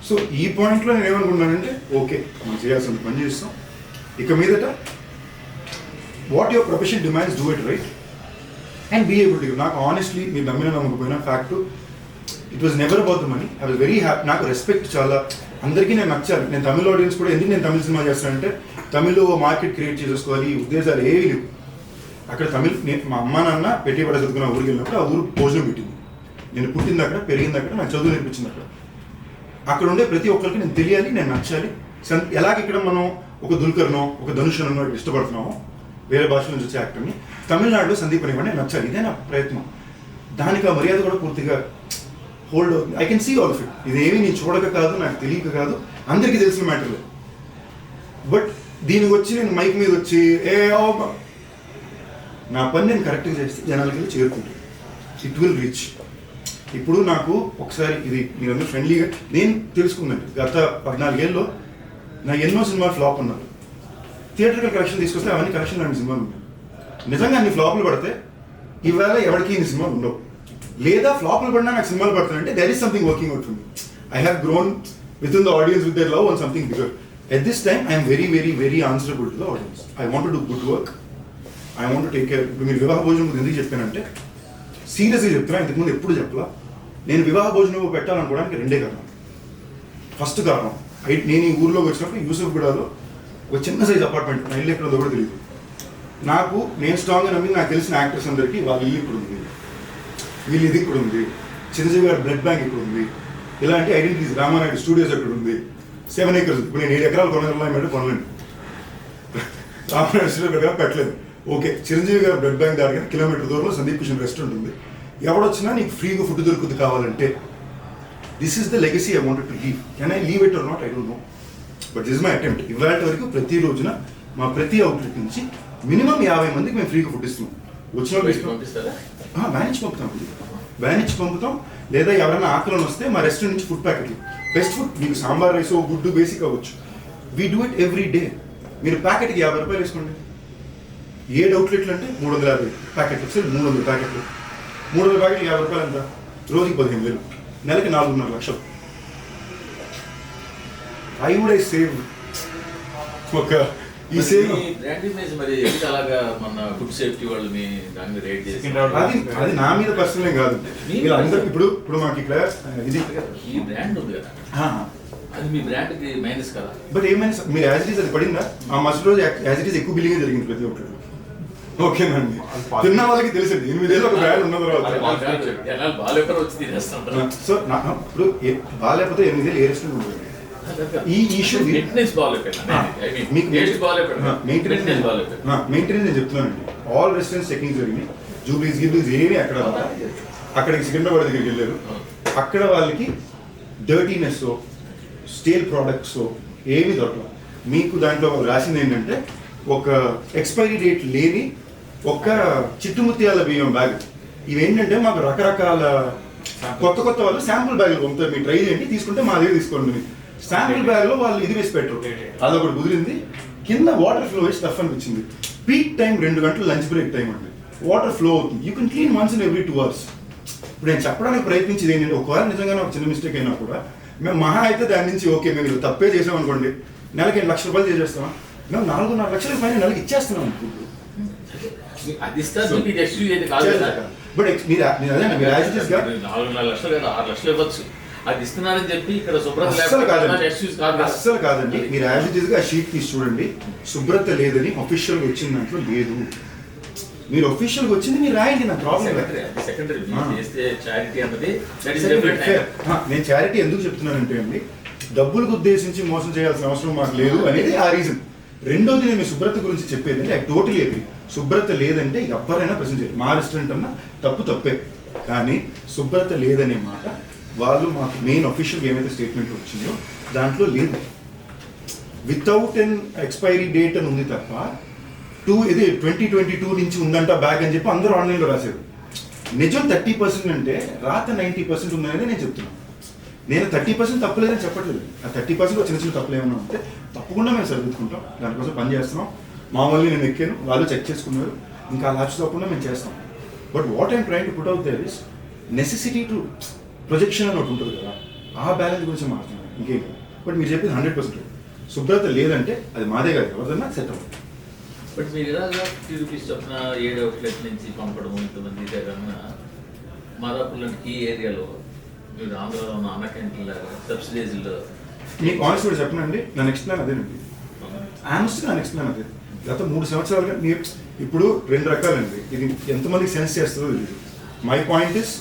So ఈ పాయింట్లో నేను ఏమనుకున్నానంటే ఓకే మనం చేయాల్సిన పని చేస్తాం, ఇక మీదట what your profession demands do it right and be able to. నాకు ఆనెస్ట్లీ మీరు నమ్మిన నమ్మకపోయినా fact it was never about the money. I was very happy. నాకు రెస్పెక్ట్ చాలా, అందరికీ నేను నచ్చాలి. నేను తమిళ ఆడియన్స్ కూడా ఎందుకు నేను తమిళ సినిమా చేస్తానంటే తమిళ్లో మార్కెట్ క్రియేట్ చేసేసుకోవాలి ఉద్దేశాలు ఏవి లేవు. అక్కడ మా అమ్మ నాన్న పెట్టి పడ చదువుకున్న ఊరికి వెళ్ళినప్పుడు ఆ ఊరు భోజనం పెట్టింది. నేను పుట్టింది అక్కడ, పెరిగింది అక్కడ, నాకు చదువు నేర్పించింది అక్కడ. అక్కడ ఉండే ప్రతి ఒక్కరికి నేను తెలియాలి, నేను నచ్చాలి. ఎలాగ ఇక్కడ మనం ఒక దుల్కర్నో ఒక ధనుషనో ఇష్టపడుతున్నామో వేరే భాషల నుంచి వచ్చే యాక్టర్ని, తమిళనాడులో సందీప్ అనేవాడిని నచ్చాలి. ఇదే నా ప్రయత్నం. దానికి ఆ మర్యాద కూడా పూర్తిగా హోల్డ్ అవుతుంది. I can see all of it. ఇదేమి నేను చూడక కాదు, నాకు తెలియక కాదు, అందరికీ తెలిసిన మ్యాటర్లే. బట్ దీనికి వచ్చి నేను మైక్ మీద వచ్చి నా పని నేను కరెక్ట్గా చేస్తే జనాలకి చేరుకుంటాను. It will reach. ఇప్పుడు నాకు ఒకసారి ఇది మీరందరూ ఫ్రెండ్లీగా నేను తెలుసుకున్నాను. గత 14 ఏళ్ళలో నా ఎన్నో సినిమాలు ఫ్లాప్ ఉన్నారు. థియేటర్కి కలెక్షన్ తీసుకొస్తే అవన్నీ కలెక్షన్ లాంటి సినిమాలు ఉన్నాయి. నిజంగా అన్ని ఫ్లాపులు పడితే ఇవాళ ఎవరికి ఇన్ని సినిమాలు ఉండవు. లేదా ఫ్లాపులు పడినా నాకు సినిమాలు పడతానంటే there is something working out for me. I have grown within the audience with their love on something bigger. At this time, I am very, very, very answerable to the audience. I want to do good work. I want to take care. ఇప్పుడు మీరు వివాహ భోజనం ఎందుకు చెప్పానంటే సీరియస్గా చెప్తున్నా, ఇంతకుముందు ఎప్పుడు చెప్పలా. నేను వివాహ భోజనం పెట్టాలనుకోవడానికి 2 కారణం. ఫస్ట్ కారణం, నేను ఈ ఊర్లోకి వచ్చినప్పుడు యూసఫ్గూడలో ఒక చిన్న సైజ్ అపార్ట్మెంట్, నా ఇల్లు ఎక్కడో కూడా తెలియదు. నేను స్ట్రాంగ్గా నమ్మి నాకు తెలిసిన యాక్టర్స్ అందరికీ వాళ్ళ ఇల్లు ఇక్కడ ఉంది, వీళ్ళు ఇది ఇక్కడ ఉంది, చిరంజీవి గారి బ్లడ్ బ్యాంక్ ఇక్కడ ఉంది, ఇలాంటి ఐడెంటిటీస్, రామానాయుడు స్టూడియోస్ ఎక్కడ ఉంది, 7 acres. ఇప్పుడు నేను 7 ఎకరాలు కొనగలను కొనలేను, రామానాయుడు స్టూడియో ప్రకారం పెట్టలేదు. ఓకే, చిరంజీవి గారి బ్లడ్ బ్యాంక్ దాని కిలోమీటర్ దూరంలో సందీప్ కిషన్ రెస్టారెంట్ ఉంది. ఎవడొచ్చినా నీకు ఫ్రీగా ఫుడ్ దొరుకుతుంది కావాలంటే. This is the legacy I wanted to leave. Can I leave it or not, I don't know, but this my attempt. ఇవాళ వరకు ప్రతి రోజున మా ప్రతి అవుట్లెట్ నుంచి మినిమం 50 మందికి మేము ఫ్రీగా ఫుడ్ ఇస్తున్నాం. వచ్చిన వ్యాన్ ఇచ్చి పంపుతాం. లేదా ఎవరైనా ఆకలిని వస్తే మా రెస్టారెంట్ నుంచి ఫుడ్ ప్యాకెట్లు, బెస్ట్ ఫుడ్, మీకు సాంబార్ రైస్ గుడ్డు బేసిక్ అవ్వచ్చు. We do it every day. మీరు ప్యాకెట్కి 50 రూపాయలు వేసుకోండి. 7 అవుట్లెట్లు అంటే 350 ప్యాకెట్లు, సరే 300 ప్యాకెట్లు. 300 ప్యాకెట్లు 50 రూపాయలు ఎంత? రోజుకి 15,000, నెలకి 4.5 లక్షలు. ఐ వుడ్ ఐ సేవ్ ఒక ఈ సేవ్. అది నా మీద పర్సనల్ కాదు, వీళ్ళందరూ. ఇప్పుడు మాకు ఇక్కడ ఇది బట్ ఏమైనా మీరు యాజ్ ఇట్ ఈస్ అది పడిందా? ఆ మస్ట్ రోజు యాజ్ ఇట్ ఈస్ ఎక్కువ బిల్లింగ్ జరిగింది ప్రతి ఒక్కరు. ఓకేనండి, తిన్న వాళ్ళకి తెలిసింది 8 ఏళ్ళు ఒక బ్రాండ్ ఉన్న తర్వాత. సో ఇప్పుడు బాగాలేకపోతే 8 ఏళ్ళు ఏ రెస్టారెంట్ ఉంటుంది. ఈ ఇష్యూ మెయింటెనెన్స్ నేను చెప్తున్నానండి. ఆల్ రెస్టారెంట్స్ చెకింగ్ జరిగినాయి. జూబ్లీస్ గిబ్లీస్ ఏమి అక్కడికి సికింద్రాబాద్ దగ్గరికి వెళ్ళారు. అక్కడ వాళ్ళకి డర్టీనెస్, స్టేల్ ప్రోడక్ట్స్ ఏమి దొరకలేదు. మీకు దాంట్లో వాళ్ళు రాసింది ఏంటంటే ఒక ఎక్స్పైరీ డేట్ లేని ఒక చిట్టుముత్యాల బియ్యం బ్యాగ్. ఇవేంటంటే మాకు రకరకాల కొత్త వాళ్ళు శాంపుల్ బ్యాగులు పంపుతారు, మీరు ట్రై చేయండి, తీసుకుంటే మా దగ్గర తీసుకోండి. శాంపుల్ బ్యాగ్ లో వాళ్ళు ఇది వేసి పెట్టరు, అదొకటి కుదిరింది. కింద వాటర్ ఫ్లో వేసి టఫ్ అనిపించింది. పీక్ టైం 2 గంటలు, లంచ్ బ్రేక్ టైం అండి. వాటర్ ఫ్లో అవుతుంది. You can clean once in every 2 hours. ఇప్పుడు నేను చెప్పడానికి ప్రయత్నించేది ఏంటంటే ఒకవేళ నిజంగా ఒక చిన్న మిస్టేక్ అయినా కూడా మేము మహా అయితే దాని నుంచి ఓకే మేము ఇది తప్పే చేసాం అనుకోండి, నెలకి 8 లక్షల రూపాయలు చేసేస్తాం. మేము 4.5 లక్షల పైన నెలకి ఇచ్చేస్తున్నాం. బట్ మీరు అదే మీరు యాజ్ ఇట్ ఈస్ గా 4.5 లక్షలు లేదా 6 లక్షలు ఇవ్వచ్చు. అది ఇస్తున్నారని చెప్పి ఇక్కడ శుభ్రత అస్సలు కాదండి. మీరు యాజ్ ఇట్ ఈస్ గా షీట్ తీసి చూడండి. శుభ్రత లేదని అఫీషియల్ గా వచ్చిన దాంట్లో లేదు. మీరు అఫీషియల్ గా వచ్చింది మీరు రాయండి, నా ప్రాబ్లం. నేను చారిటీ ఎందుకు చెప్తున్నానంటే అండి, డబ్బులకు ఉద్దేశించి మోసం చేయాల్సిన అవసరం మాకు లేదు అనేది ఆ రీజన్. రెండోది, నేను శుభ్రత గురించి చెప్పేది అంటే ఐ టోటలీ అగ్రీ. శుభ్రత లేదంటే ఎవరైనా ప్రశ్న చేయాలి. మా రెస్టారెంట్ అన్నా తప్పే, కానీ శుభ్రత లేదనే మాట వాళ్ళు మాకు మెయిన్ అఫీషియల్గా ఏమైతే స్టేట్మెంట్ వచ్చిందో దాంట్లో లేదు. వితౌట్ ఎన్ ఎక్స్పైరీ డేట్ అని ఉంది తప్ప 2022 నుంచి ఉందంట బ్యాగ్ అని చెప్పి అందరూ ఆన్లైన్లో రాశారు. నిజం 30% అంటే రాత 90% ఉందనేది నేను చెప్తున్నాను. నేను 30% తప్పలేదని చెప్పట్లేదు. ఆ 30% చిన్న చిన్న తప్పులు ఏమన్నా ఉంటే తప్పకుండా మేము సరిదిద్దుకుంటాం. దానికోసం పని చేస్తున్నాం. మామూలుగా నేను ఎక్కాను, వాళ్ళు చెక్ చేసుకున్నారు, ఇంకా లాస్ట్ తప్పకుండా మేము చేస్తాం. But what I'm trying to put out there is necessity to projection అని ఒకటి ఉంటుంది కదా, ఆ బ్యాలెన్స్ గురించి మాట్లాడుతున్నాను, ఇంకేం కాదు. బట్ మీరు చెప్పింది 100% శుభ్రత లేదంటే అది మాదే కాదు, ఎవరిదన్నా సెట్ అవ్వదు. బట్ మీరు ఇలాగా రూపీస్ చొప్పున 7 అవుట్లెట్ నుంచి పంపడం ఇంతమంది దగ్గర మాదాపుల్లాంటి ఈ ఏరియాలో మీరు ఆంధ్రలో ఉన్న అన్న క్యాంటీన్లాగా సబ్సిడీస్లో మీకు ఆనెస్ట్ కూడా చెప్పనండి. నా నెక్స్ట్ ప్లాన్ అదేనండి. ఆనెస్ట్గా నా నెక్స్ట్ ప్లాన్ అదే. గత 3 సంవత్సరాలుగా మీరు ఇప్పుడు 2 రకాలండి. ఇది ఎంతమందికి సెన్స్ చేస్తుందో తెలియదు. మై పాయింట్ ఇస్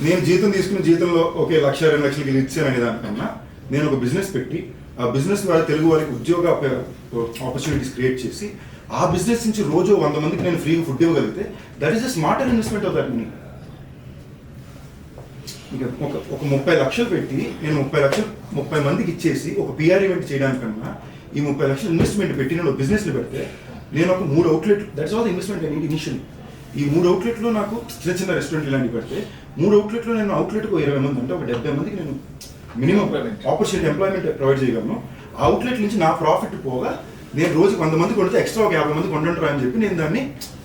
నేను జీతం తీసుకున్న జీతంలో ఓకే 1,00,000 2 లక్షలకి ఇచ్చాను అనే దానికన్నా నేను ఒక బిజినెస్ పెట్టి ఆ బిజినెస్ ద్వారా తెలుగు వారికి ఉద్యోగ ఆపర్చునిటీస్ క్రియేట్ చేసి ఆ బిజినెస్ నుంచి రోజు 100 మందికి నేను ఫ్రీగా ఫుడ్ ఇవ్వగలిగితే that is a smarter investment of that money. ఇంకా ఒక 30 లక్షలు పెట్టి నేను 30 లక్షలు 30 మందికి ఇచ్చేసి ఒక పిఆర్ ఈవెంట్ చేయడానికన్నా ఈ 30 లక్షలు ఇన్వెస్ట్మెంట్ పెట్టి నేను బిజినెస్లో పెడితే నేను ఒక 3 outlet, that's all the investment I need initially. ఈ 3 అవుట్లెట్లో నాకు చిన్న చిన్న రెస్టారెంట్ ఇలాంటివి పెడితే 3 అవుట్లెట్లో నేను అవుట్లెట్కు 20 మంది అంటే ఒక 70 మందికి నేను మినిమం ఆపర్చునిటీ ఎంప్లాయ్మెంట్ ప్రొవైడ్ చేయగలను. ఆ అవుట్లెట్ నుంచి నా ప్రాఫిట్ పోగా నేను రోజుకి 100 మంది కొడితే ఎక్స్ట్రా ఒక 50 మంది కొంటుంటారా అని చెప్పి నేను దాన్ని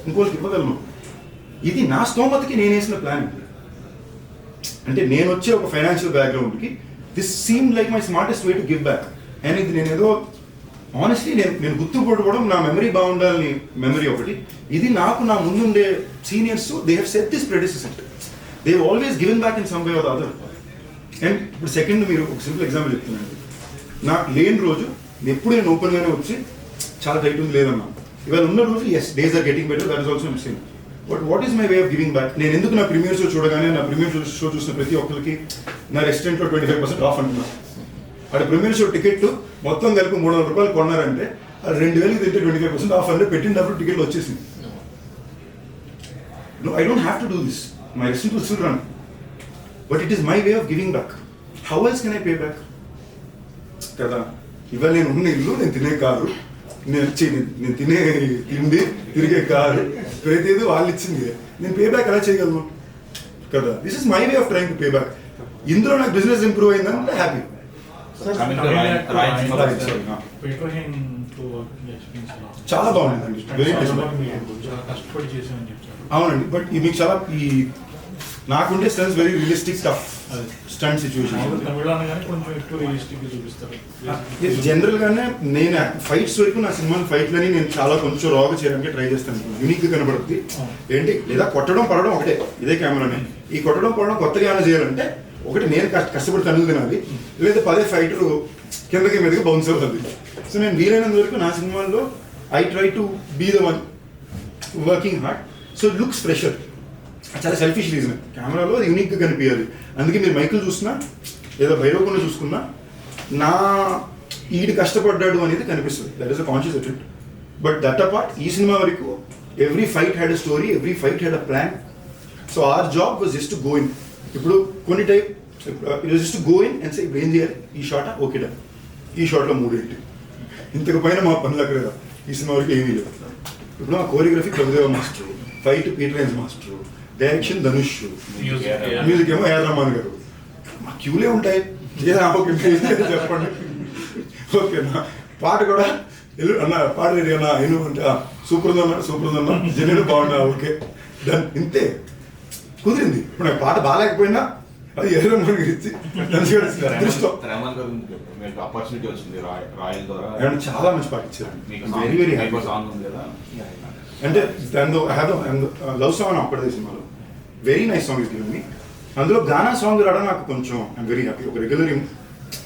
ఇంకోళ్ళకి ఇవ్వగలను. ఇది నా స్తోమతకి నేను వేసిన ప్లాన్. అంటే నేను వచ్చే ఒక ఫైనాన్షియల్ బ్యాక్గ్రౌండ్కి this seem like my smartest way to give back. And ఇది నేను ఏదో ఆనెస్ట్లీ నేను గుర్తుపట్టుకోవడం, నా మెమరీ బాగుండాలని మెమరీ ఒకటి. ఇది నాకు నా ముందుండే seniors they have set this predecessor, they have always given back in some way or other. And ఇప్పుడు సెకండ్ మీరు ఒక సింపుల్ ఎగ్జాంపుల్ చెప్తున్నాను. నాకు లేని రోజు ఎప్పుడు నేను ఓపెన్గానే వచ్చి చాలా టైట్ ఉంది లేదన్నా, ఇవాళ ఉన్న రోజు as days are getting better, that is also same. But what is my way of giving back? నేను ఎందుకు నా ప్రీమియర్ షో చూడగానే నా ప్రీమియర్ షో చూసిన ప్రతి ఒక్కరికి నా రెస్టారెంట్లో 25% ఆఫ్ అంటున్నాను. అక్కడ ప్రీమియర్ షో టికెట్ మొత్తం కలిపి 300 రూపాయలు కొన్నారంటే అది 2,000కి తింటే 25% ఆఫ్ అంటే పెట్టిన డబ్బులు టికెట్లు వచ్చేసింది. No, I don't have to do this. My restaurant will still run. But it is my way of giving back. How else can I pay back? కదా ఇవాళ నేను ఉన్న ఇల్లు, నేను తినే కారు, నేను తినే తిండి, తిరిగే కారు, ప్రతిదీ వాళ్ళు ఇచ్చింది. నేను పే బ్యాక్ ఎలా చేయగలను కదా? This is my way of trying to pay back. ఇందులో నాకు బిజినెస్ ఇంప్రూవ్ అయిందంటే హ్యాపీ. చాలా బాగుంది, వెరీ కష్టపడి చేసామని చెప్తారు. అవునండి. బట్ మీకు చాలా ఈ నాకుండే stunts very realistic tough stunt situation. General గానే నేను ఫైట్స్ వరకు నా సినిమా ఫైట్లని నేను చాలా కొంచెం రాగా చేయడానికి ట్రై చేస్తాను. యూనిక్ గా కనబడుతుంది ఏంటి, లేదా కొట్టడం పడడం ఒకటే, ఇదే కెమెరానే. ఈ కొట్టడం పడడం కొత్తగా ఏమైనా చేయాలంటే ఒకటి నేను కష్టపడి తనులు తినాలి, లేదా 10 ఫైటరు కిందకి మీదకి బౌన్స్ అవుతుంది. సో నేను వీలైనంత వరకు నా సినిమాల్లో I try to be the one working hard, so it looks fresher. చాలా సెల్ఫిష్ రీజన్, కెమెరాలో అది యూనిక్గా కనిపించాలి. అందుకే మీరు మైకులు చూసినా లేదా భైరవకుండా చూసుకున్నా నా ఈడు కష్టపడ్డాడు అనేది కనిపిస్తుంది. That is a conscious attempt. But that apart ఈ సినిమా వరకు every fight had a story, every fight had a plan. So our job was just to go in. ఇప్పుడు కొన్ని type it was just to go in and say ఇప్పుడు ఏం చేయాలి, ఈ షాటా okay డా, ఈ షాట్లో 3 ఏంటి, ఇంతకు పైన మా పనులు అక్కడ ఈ సినిమా వరకు ఏమీ లేదు. ఇప్పుడు మా choreography Prabhudeva master, fight Peter master, direction Dhanush, music ఏమో రహమాన్ గారు. మా క్యూలే ఉంటాయి, చెప్పండి ఓకేనా. పాట కూడా అన్న పాట రెడీ అన్నా ఎను అంటే సూపర్ ఉందన్నా జనరల్ బాగున్నా ఓకే డన్, ఇంతే కుదిరింది. ఇప్పుడు నాకు పాట బాగాలేకపోయినా అది రహమాన్ గారు ఇచ్చి దృష్టం ఆపర్చునిటీ వచ్చింది రాయల్ ద్వారా. చాలా మంచి పాట ఇచ్చారు, వెరీ వెరీ హ్యాపీ సాంగ్ ఉంది కదా. అంటే దాంతో లవ్ సాంగ్ అప్పటిదే సినిమాలో very nice song is given me. అందులో గానా సాంగ్ రావడం నాకు కొంచెం ఐఎమ్ వెరీ హ్యాపీ. ఒక రెగ్యులర్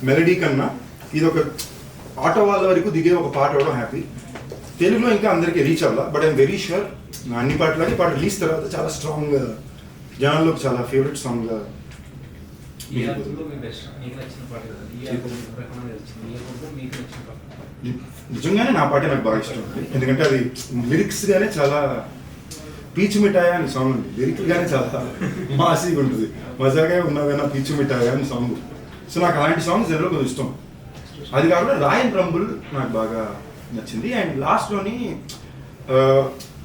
మెలడీ కన్నా ఇది ఒక ఆటో వాళ్ళ వరకు దిగే ఒక పాట అవడం హ్యాపీ. తెలుగులో ఇంకా అందరికీ రీచ్ అవ్వాలా, బట్ ఐఎమ్ వెరీ షూర్ అన్ని పాటలకి పాట రిలీజ్ తర్వాత చాలా స్ట్రాంగ్ జనాల్లో చాలా ఫేవరెట్ సాంగ్. నిజంగానే నా పాటే నాకు బాగా ఇష్టం, ఎందుకంటే అది లిరిక్స్ గానే చాలా పీచు మిఠాయి అని సాంగ్ ఉంది, లిరిక్ గానే చాలా మాసీగా ఉంటుంది, మజాగా ఉన్నదైనా పీచు మిఠాయి అని సాంగ్. సో నాకు అలాంటి సాంగ్స్ జనరల్ కొంచెం ఇష్టం. అది కాకుండా రాయన్ రంబుల్ నాకు బాగా నచ్చింది. అండ్ లాస్ట్లోని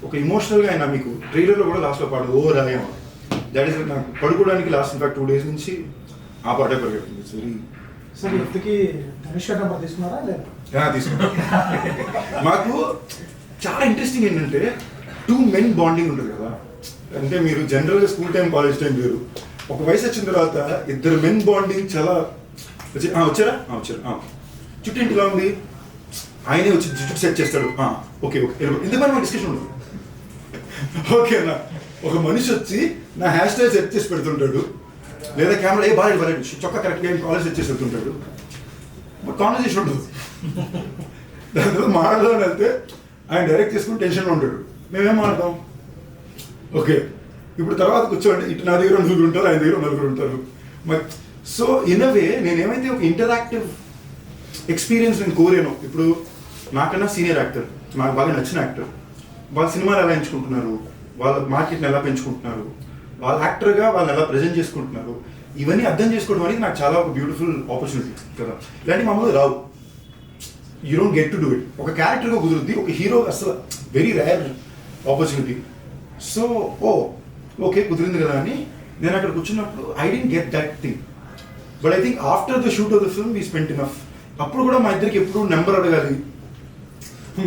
ఒక ఇమోషనల్గా అయినా మీకు ట్రైలర్లో కూడా లాస్ట్లో పాడు ఓ రాయన్, దట్ ఈస్ నాకు పడుకోవడానికి లాస్ట్ ఇన్ఫాక్ట్ 2 days నుంచి ఆ పాటే పరిగెడుతుంది. ఇట్స్ వెరీ సార్ ఇంతకీ ధనుష్ గారు నెంబర్ తీసుకున్నారా లేదా? తీసుకుంటాం. మాకు చాలా ఇంట్రెస్టింగ్ ఏంటంటే 2 men బాండింగ్ ఉంటుంది కదా. అంటే మీరు జనరల్గా స్కూల్ టైం కాలేజ్ టైం వేరు, ఒక వయసు వచ్చిన తర్వాత 2 men బాండింగ్ చాలా వచ్చారా చుట్టూ ఇంటిలా ఉంది, ఆయనే వచ్చి జుట్టు సెట్ చేస్తాడు, ఓకే ఓకే ఇంతమంది మా డిస్కషన్ ఉండదు ఓకేనా. ఒక మనిషి వచ్చి నా హెయిర్ స్టైల్ సెట్ చేసి పెడుతుంటాడు, లేదా కెమెరా బాగా చొక్కా కరెక్ట్గా కాలేజ్ సెట్ చేసి పెడుతుంటాడు, బట్ కాన్వర్సేషన్ ఉండదు. దాని తర్వాత మాట్లాడాలని వెళ్తే ఆయన డైరెక్ట్ చేసుకుని టెన్షన్లో ఉంటాడు, మేమేం మాట్లాడతాం ఓకే ఇప్పుడు తర్వాత కూర్చోండి ఇటు నా దగ్గర 9 ఉంటారు, ఆయన దగ్గర 9 ఉంటారు. సో ఇన్ అ వే నేనేమైతే ఒక ఇంటరాక్టివ్ ఎక్స్పీరియన్స్ నేను కోరాను. ఇప్పుడు నాకన్నా సీనియర్ యాక్టర్, నాకు బాగా నచ్చిన యాక్టర్, వాళ్ళ సినిమాలు ఎలా ఎంచుకుంటున్నారు, వాళ్ళ మార్కెట్ని ఎలా పెంచుకుంటున్నారు, వాళ్ళ యాక్టర్గా వాళ్ళని ఎలా ప్రజెంట్ చేసుకుంటున్నారు, ఇవన్నీ అర్థం చేసుకోవడం అనేది నాకు చాలా ఒక బ్యూటిఫుల్ ఆపర్చునిటీ కదా. ఇలాంటి మామూలు రావు, you don't get to do it. ఒక క్యారెక్టర్గా కుదురుద్ది, ఒక హీరో అసలు very rare opportunity. So okay కుదిరింది కదా అని నేను అక్కడ కూర్చున్నప్పుడు I didn't get that thing. But I think after the shoot of the film we spent enough. అప్పుడు కూడా మా ఇద్దరికి ఎప్పుడు నెంబర్ అడగాలి,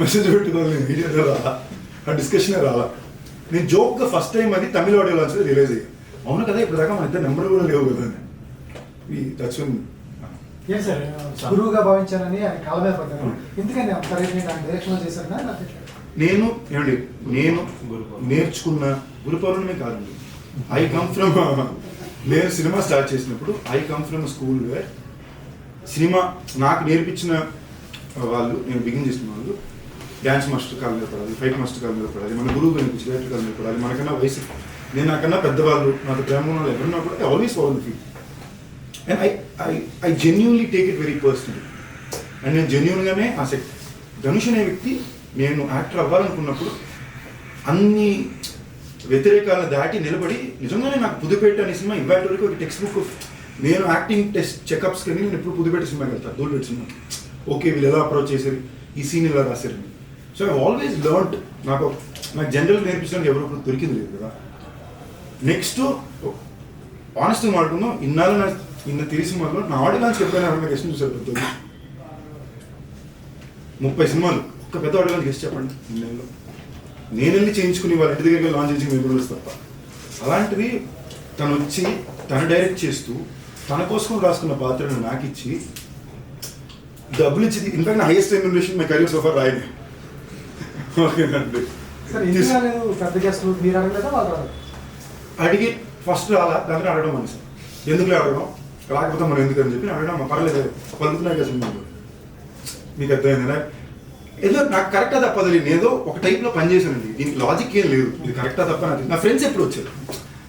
మెసేజ్ పెట్టుకోవాలి, మీడియాలో రాలా, ఆ డిస్కషనే రాలా. నేను జోక్గా ఫస్ట్ టైం అది తమిళ ఆడియోలో అని రియలైజ్ అయ్యాను, అవును కదా ఇప్పుడు దాకా మన ఇద్దరు నెంబర్ కూడా లేవు కదా అని. దట్స్ ఏం సార్ గురువుగా భావించానని ఆయన కాళ్ళ మీద పడ్డాను. ఎందుకని అంత డైరెక్షన్ చేశారు? నేను నేర్చుకున్న గురు పౌర్ణమి కాదండి. ఐ కమ్ ఫ్రమ్, నేను సినిమా స్టార్ట్ చేసినప్పుడు I come from school where cinema నాకు నేర్పించిన వాళ్ళు, నేను బిగిన్ చేసిన వాళ్ళు డ్యాన్స్ మాస్టర్ కాళ్ళ మీద పడాలి, ఫైట్ మాస్టర్ కాళ్ళ మీద పడాలి, మన గురువు కనిపించి డైరెక్టర్ కాళ్ళ మీద పడాలి, మనకన్నా వయసు నేను నాకన్నా పెద్దవాళ్ళు, నాకు ప్రేమ వాళ్ళు ఎవరున్నా కూడా I always follow the feel. And I genuinely take it very personal. And నేను జెన్యూన్గానే ఆసక్తి. ధనుష్ అనే వ్యక్తి నేను యాక్టర్ అవ్వాలనుకున్నప్పుడు అన్ని వ్యతిరేకాలను దాటి నిలబడి నిజంగానే నాకు పుదుపేట అనే సినిమా ఇవాటి వరకు ఒక టెక్స్ట్ బుక్ ఆఫ్, నేను యాక్టింగ్ టెస్ట్ చెకప్స్ కానీ నేను ఎప్పుడు పుదుపేట సినిమాకి వెళ్తాను, దూల్పేట సినిమాకి. ఓకే వీళ్ళు ఎలా అప్రోచ్ చేశారు, ఈ సీన్ ఇలా రాశారు. So I always learned. నాకు జనరల్ నేర్పించడానికి ఎవరు దొరికింది లేదు కదా. నెక్స్ట్ ఆనెస్ట్గా మాట్లాడుకుందాం, ఇన్న తిరిగి సినిమాలో నా ఆడియో లాంచ్ ఎప్పుడైనా ఎవరైనా గెస్ట్ చూసారు పెద్దలు 30 సినిమాలు ఒక్క పెద్ద ఆడియో లాంచ్ గెస్ట్ చెప్పండి ఇన్నేళ్ళలో. నేను వెళ్ళి చేయించుకుని వాళ్ళ ఇంటి దగ్గర లాంచ్ చేసి మేము తప్ప. అలాంటిది తను వచ్చి తను డైరెక్ట్ చేస్తూ తన కోసం రాసుకున్న పాత్రను నాకు ఇచ్చి డబ్బులు ఇచ్చి, ఇన్ఫాక్ట్ నా highest remuneration my career so for రాయనే. ఓకేనండి అడిగి ఫస్ట్ రాలా, దాంట్లో అడగడం మనసు ఎందుకు అడగడం, రాకపోతే మనం ఎందుకని చెప్పి అడగడం పర్లేదు పలుకుతున్నాయి కదా సినిమాలో. మీకు అర్థమైందా? ఏదో నాకు కరెక్టా తప్పదు, నేను ఏదో ఒక టైప్లో పనిచేశానండి, దీనికి లాజిక్ ఏం లేదు, ఇది కరెక్టా తప్ప. నా ఫ్రెండ్స్ ఎప్పుడు వచ్చారు,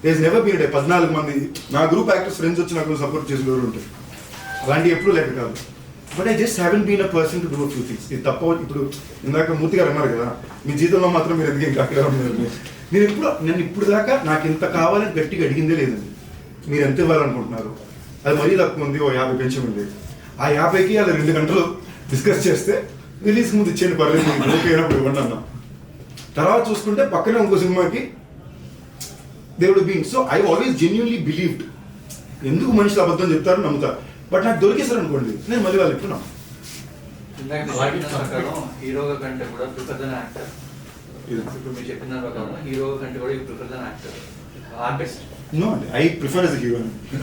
దేర్ నెవర్ బీన్ 14 మంది నా గ్రూప్ యాక్టర్స్ ఫ్రెండ్స్ వచ్చి నాకు సపోర్ట్ చేసిన ఎవరు ఉంటారు, అలాంటివి ఎప్పుడు లేక కాదు. But I just haven't been a person to do few things. ఇది తప్ప. ఇప్పుడు ఇందాక మూర్తి గారు అన్నారు కదా, మీ జీవితంలో మాత్రం మీరు ఎందుకు ఇంకా అక్కడ ఉన్నారు. నేను ఇప్పుడు దాకా నాకు ఎంత కావాలని గట్టిగా అడిగిందే లేదండి. మీరు ఎంత ఇవ్వాలనుకుంటున్నారు, అది మరీ తక్కువ ఉంది, ఓ 50 పెంచమంది. ఆ 50కి అది 2 గంటలు డిస్కస్ చేస్తే రిలీజ్ ముందు ఇచ్చేయండి పర్లేదు, మీకు ఓకే అయినప్పుడు ఇవ్వండి అన్నా. తర్వాత చూసుకుంటే పక్కనే ఇంకో సినిమాకి దేవుడు being. So I always genuinely believed. ఎందుకు మనుషులు అబద్ధం చెప్తారో నమ్ముతారు, బట్ నాకు దొరికేసారు అనుకోండి నేను మళ్ళీ వాళ్ళు ఎప్పుడు హీరోగా కంటే కూడా ప్రిఫర్ దెన్ యాక్టర్. ఇప్పుడు మీరు చెప్పిన ప్రకారం హీరోగా కంటే కూడా you prefer then actor, artist. No అండి, ఐ ప్రిఫర్ యాజ్ హీరో.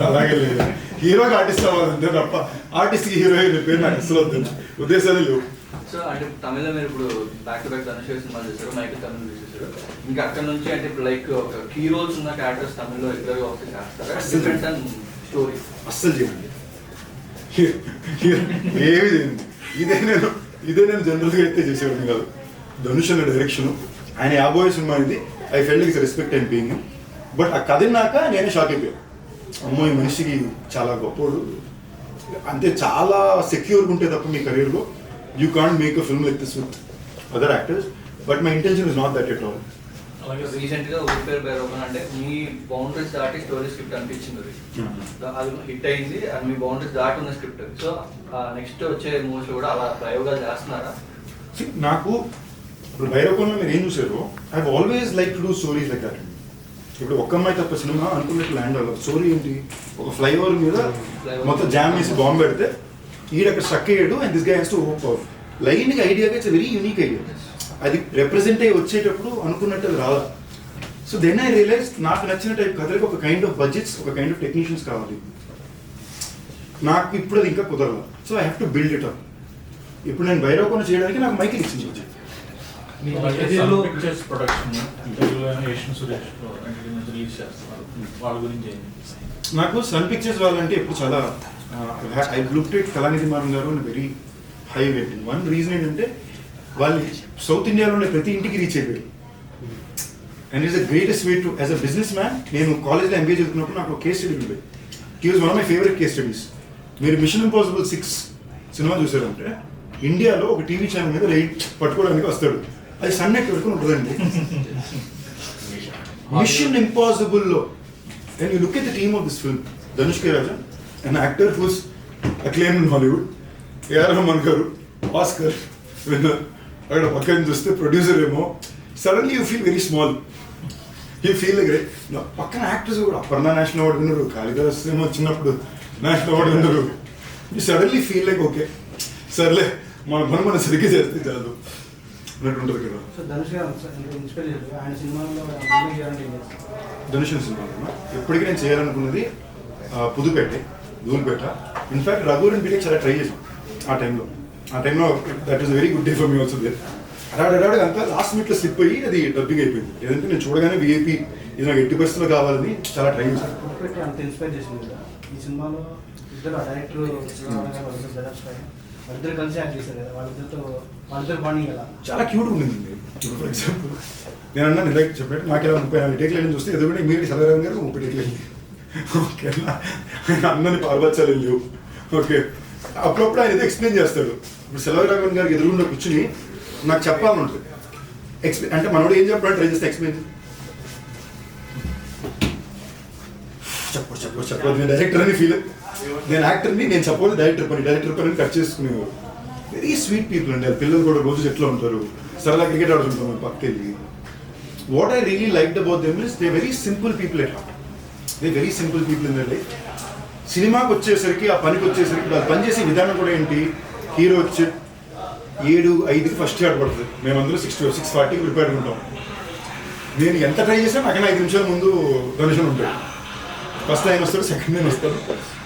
అలాగే లేదు, హీరోగా ఆర్టిస్ట్ అవ్వాలంటే తప్ప ఆర్టిస్ట్కి హీరోయిన్ పేరు నాకు అసలు వద్దు, ఉద్దేశాలు లేవు. సో అంటే తమిళ మీరు ఇప్పుడు back to back Dhanush cinema చేశారు, మైకి తమిళ చేశారు, ఇంకా అక్కడ నుంచి అంటే ఇప్పుడు లైక్ ఒక కీ రోల్స్ ఉన్న క్యారెక్టర్స్ తమిళ్లో రెగ్యులర్గా వస్తే చేస్తారా? డిఫరెంట్ అండ్ స్టోరీ అస్సలు చేయండి, ఏమి చేయండి. ఇదే నేను జనరల్గా అయితే చేసేవాడిని కాదు. ధనుష్ అనే డైరెక్షన్, ఆయన 50 సినిమా అయింది. I felt it's respect and being. But ఆ కథ నాక నేనే షాక్ అయిపోయాను. అమ్మో ఈ మనిషికి చాలా గొప్పోడు, అంటే చాలా సెక్యూర్గా ఉంటే తప్ప మీ కెరీర్లో you can't make a film like this with other actors. But my intention is not that at all. అలాగే రీసెంట్గా ఊరిపేరు బైరోగన్ అంటే మీ బౌండరీస్ దాటి స్టోరీ స్క్రిప్ట్ అనిపించింది, అది హిట్ అయింది, అది మీ బౌండరీస్ దాటి ఉన్న స్క్రిప్ట్. సో నెక్స్ట్ వచ్చే మూవీస్ కూడా అలా ప్రయోగాలు చేస్తున్నారా? నాకు ఇప్పుడు బైరోగన్లో మీరు ఏం చూసారో, I always like to do stories like that. ఇప్పుడు ఒక్క అమ్మాయి తప్ప సినిమా అనుకున్నట్టు ల్యాండ్ అవ్వదు. స్టోరీ ఏంటి, ఒక ఫ్లైఓవర్ మీద మొత్తం జామ్ వేసి బాంబు పెడితే ఈడక్కడ స్ట్రక్ అయ్యాడు and this guy has to hope out. లైన్గా ఐడియాగా ఇట్స్ వెరీ యూనిక్ ఐడియా. అది రిప్రజెంట్ అయ్యి వచ్చేటప్పుడు అనుకున్నట్టు అది రాదు. సో దెన్ ఐ రియలైజ్ నాకు నచ్చిన టైప్ కథలకు ఒక కైండ్ ఆఫ్ బడ్జెట్స్, ఒక కైండ్ ఆఫ్ టెక్నీషియన్స్ కావాలి. నాకు ఇప్పుడు అది ఇంకా కుదరదు. So I have to build it up. ఇప్పుడు నేను బైరోకోన చేయడానికి నాకు మైకిల్ ఇచ్చింది. నాకు సన్ పిక్చర్స్ వాళ్ళంటే ఎప్పుడు చాలా I looked at Kalanithi Maran గారు very high rating. One reason ఏంటంటే వాళ్ళు సౌత్ ఇండియాలో ఉండే ప్రతి ఇంటికి రీచ్ అయిపోయారు. And is the greatest way to as a business man. నేను కాలేజ్లో ఎంబీఏ చదువుకున్నప్పుడు నాకు కేస్ స్టడీ ఉంది. He was one of my favourite case studies. మీరు మిషన్ ఇంపాసిబుల్ 6 సినిమా చూసారంటే ఇండియాలో ఒక టీవీ ఛానల్ మీద లైట్ పట్టుకోవడానికి వస్తాడు. అది సన్ నెట్వర్క్ ఉంటుందండి. మిషన్ ఇంపాసిబుల్లో and you look at the team of this film, Dhanush K Raja, an actor who's acclaimed in Hollywood, Jayaram garu, Baskar, అక్కడ పక్కన చూస్తే ప్రొడ్యూసర్ ఏమో, suddenly you feel very small. You feel like పక్కన actors కూడా Aparna national award విన్నారు, కాళిదాస్ ఏమో వచ్చినప్పుడు national award విన్నారు. You suddenly feel like okay సర్లే మన పని మనం సరిగ్గా చేస్తే చాలు అన్నట్టు ఉంటుంది కదా. ధనుష్ గారు ఇన్స్పైర్ చేశారు ఆయన సినిమాలో ధనుష్ సినిమాలో ఎప్పటికీ నేను చేయాలనుకున్నది పుదుపేట, ధూల్పేట. ఇన్ఫాక్ట్ రఘువరన్ బీటెక్ చాలా ట్రై చేసాం ఆ టైంలో. That is very good day for me also there. అడాడు అంతా లాస్ట్ మినిట్లో స్లిప్ అయ్యి అది డబ్బింగ్ అయిపోయింది. ఏదంటే నేను చూడగానే విఐపి ఇది నాకు 80% కావాలని చాలా ట్రై చేశాను. అంత ఇన్స్పైర్ చేసింది కదా ఈ సినిమాలో ఇద్దరు డైరెక్టర్ వాళ్ళిద్దరు కలిసి యాక్ట్ చేశారు కదా, వాళ్ళిద్దరు బాండింగ్ కదా చాలా క్యూట్ ఉండింది. ఇప్పుడు ఫర్ ఎగ్జాంపుల్ నేను అన్నా నిలకి చెప్పాడు నాకు ఇలా 34 టేక్లు వెళ్ళి చూస్తే ఎదుగుంటే మీరు సలరాం గారు 30 టేక్లు వెళ్ళి ఓకేనా, ఆయన అన్నని పార్వచ్చాలు లేవు. ఓకే అప్పుడప్పుడు ఆయన ఏదో ఎక్స్ప్లెయిన్ చేస్తాడు. ఇప్పుడు సెల్వరాఘవన్ గారికి ఎదురుగుండా కూర్చుని నాకు చెప్పాలని ఉంటుంది. ఎక్స్ప్లెయిన్ అంటే మనోడు ఏం చెప్పాలని ట్రై చేస్తే ఎక్స్ప్లెయిన్ చెప్పదు. నేను డైరెక్టర్ అని ఫీల్, నేను యాక్టర్ని, నేను చెప్పదు డైరెక్టర్ పని కట్ చేసుకునేవారు. వెరీ స్వీట్ పీపుల్ అండి. పిల్లలు కూడా రోజు ఎట్లా ఉంటారు, సరదా క్రికెట్ ఆడుతుంటాం మనం పక్కకెళ్ళి. What I really liked about them is they very simple people at heart. They very simple people in their life. సినిమాకి వచ్చేసరికి ఆ పనికి వచ్చేసరికి వాళ్ళు పనిచేసే విధానం కూడా ఏంటి, హీరో వచ్చి 7:05కి ఫస్ట్ షాట్ పడుతుంది, మేమందరూ 6:40కి ప్రిపేర్ ఉంటాం. నేను ఎంత ట్రై చేసినా నాకు 5 నిమిషాల ముందు ధనుషన్ ఉంటాడు. ఫస్ట్ ఆయన వస్తాడు, సెకండ్ నేను వస్తాడు.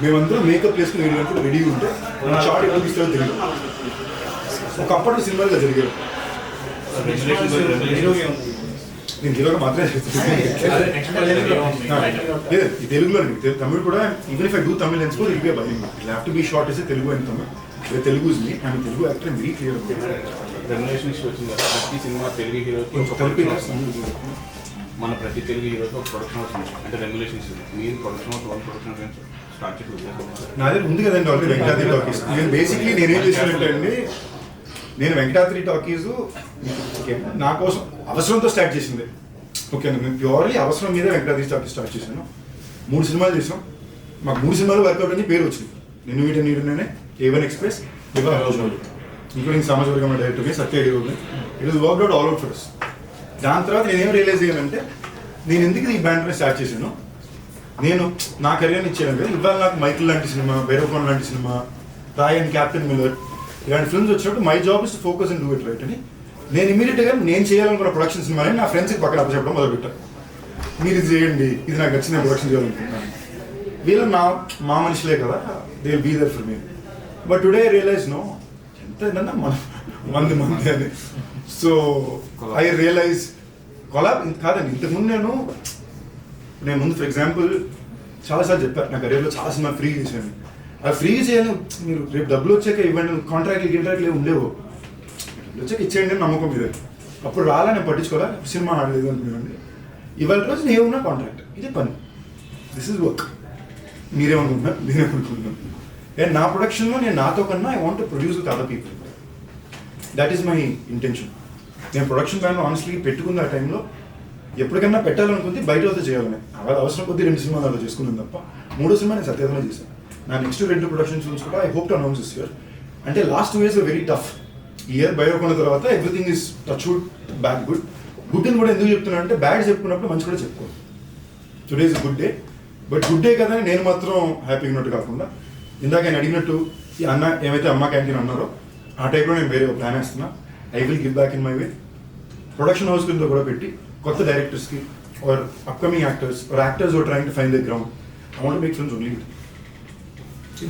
మేమందరం మేకప్ వేసుకుని 7 గంటలు రెడీగా ఉంటే షార్ట్ ఎప్పుడు తీస్తాడో తెలియదు. ఒకప్పటి సినిమాలుగా జరిగారు. నేను హీరోగా మాత్రమే లేదు ఈ తెలుగులో. తమిళ్ కూడా even if I do Tamil and score it be bilingual. It have to be short is Telugu and Tamil. Telugu is me and Telugu actor very clear. Generations వచ్చింది కదా, ప్రతి సినిమా తెలుగు హీరోకి మన ప్రతి తెలుగు హీరోకి ఒక ప్రొడక్షన్ హౌస్ ఉంది, అంటే రెగ్యులేషన్స్. మీరు production house 1 production house start చేసి నా దగ్గర ఉంది కదండి ఆల్రెడీ వెంకటాద్రి టాకీస్. నేను బేసిక్లీ నేనేం చేసినట్టు అండి, నేను వెంకటాద్రి టాకీస్ నా కోసం అవసరంతో స్టార్ట్ చేసింది. ఓకే నేను ప్యూర్లీ అవసరం మీద వెంకటాద్రి టాకీస్ స్టార్ట్ చేశాను. 3 సినిమాలు చేసాం. మాకు 3 సినిమాలు వర్కౌట్ అని పేరు వచ్చింది. నేను వీటి నీడునే, A1 express, Deva, including Samajavaragamana director Satya హీరోని. It was worked out all out for us. దాని తర్వాత నేనేం రియలైజ్ అయ్యానంటే, నేను ఎందుకు ఈ బ్యాండ్ని స్టార్ట్ చేశాను, నేను నా కెరీర్ని ఇచ్చాను కదా. ఇవాళ నాకు మైకిల్ లాంటి సినిమా, భైరవకోన్ లాంటి సినిమా, రాయన్, క్యాప్టెన్ మిల్లర్ ఇలాంటి ఫిల్మ్స్ వచ్చినప్పుడు my job is to focus and do it right అని నేను ఇమీడియట్గా నేను చేయాలనుకున్న ప్రొడక్షన్ సినిమాని నా ఫ్రెండ్స్కి పక్కన అప్పచెప్పడం మొదలుపెట్టాను. మీరు ఇది చేయండి, ఇది నాకు వచ్చిన ప్రొడక్షన్ చేయాలనుకుంటున్నాను. వీళ్ళు మా మనుషులే కదా, they will be there for me. But today I realise no, ఎంత ఏంటన్నా మంది అని. సో ఐ రియలైజ్ కొలాబ్ కాదండి. ఇంతకుముందు నేను ముందు ఫర్ ఎగ్జాంపుల్ చాలాసార్లు చెప్పాను, నా కెరీర్లో చాలా సినిమా ఫ్రీ చేశాను. అది ఫ్రీ చేయాలి, మీరు రేపు డబ్బులు వచ్చాక ఇవ్వండి, కాంట్రాక్ట్లు ఉండేవో, డబ్బులు వచ్చాక ఇచ్చేయండి అని నమ్మకం మీద. అప్పుడు రాలా నేను పట్టించుకోవాలా, సినిమా ఆడలేదు అనుకున్నాండి. ఇవాళ రోజు నేనున్నా కాంట్రాక్ట్, ఇదే పని, దిస్ ఇస్ వర్క్. మీరేమనుకుంటున్నారు, నేనేమనుకుంటున్నాను. అండ్ నా ప్రొడక్షన్లో నేను నాతో కన్నా I want to produce with other people. That is my intention. నేను ప్రొడక్షన్ ప్లాన్ ఆనెస్ట్లీ పెట్టుకున్న ఆ టైంలో ఎప్పటికైనా పెట్టాలనుకుంది బయట వద్ద చేయాలని. అలా అవసరం కొద్దీ 2 సినిమాలు అలా చేసుకున్నాను తప్ప 3వ సినిమా నేను సత్యాధన చేశాను. నా నెక్స్ట్ 2 ప్రొడక్షన్ ఫిల్మ్స్ కూడా I hope to announce this year. అంటే last 2 years very tough. Year బయోకొన్న తర్వాత everything is touch wood bad good. Good అని కూడా ఎందుకు చెప్తున్నాను అంటే, బ్యాడ్ చెప్పుకున్నప్పుడు మంచి కూడా చెప్పుకోవాలి. Today is good day, but good day కదా నేను మాత్రం హ్యాపీగా ఉన్నట్టు కాకుండా, ఇందాక ఆయన అడిగినట్టు ఈ అన్న ఏమైతే అమ్మ క్యాంటీన్ అన్నారో ఆ టైప్లో నేను వేరే ప్లాన్ వేస్తున్నా. I will give back in my way. Production house కింద కూడా పెట్టి కొత్త డైరెక్టర్స్కి or upcoming actors or actors or trying to find the ground, I want to make films only with.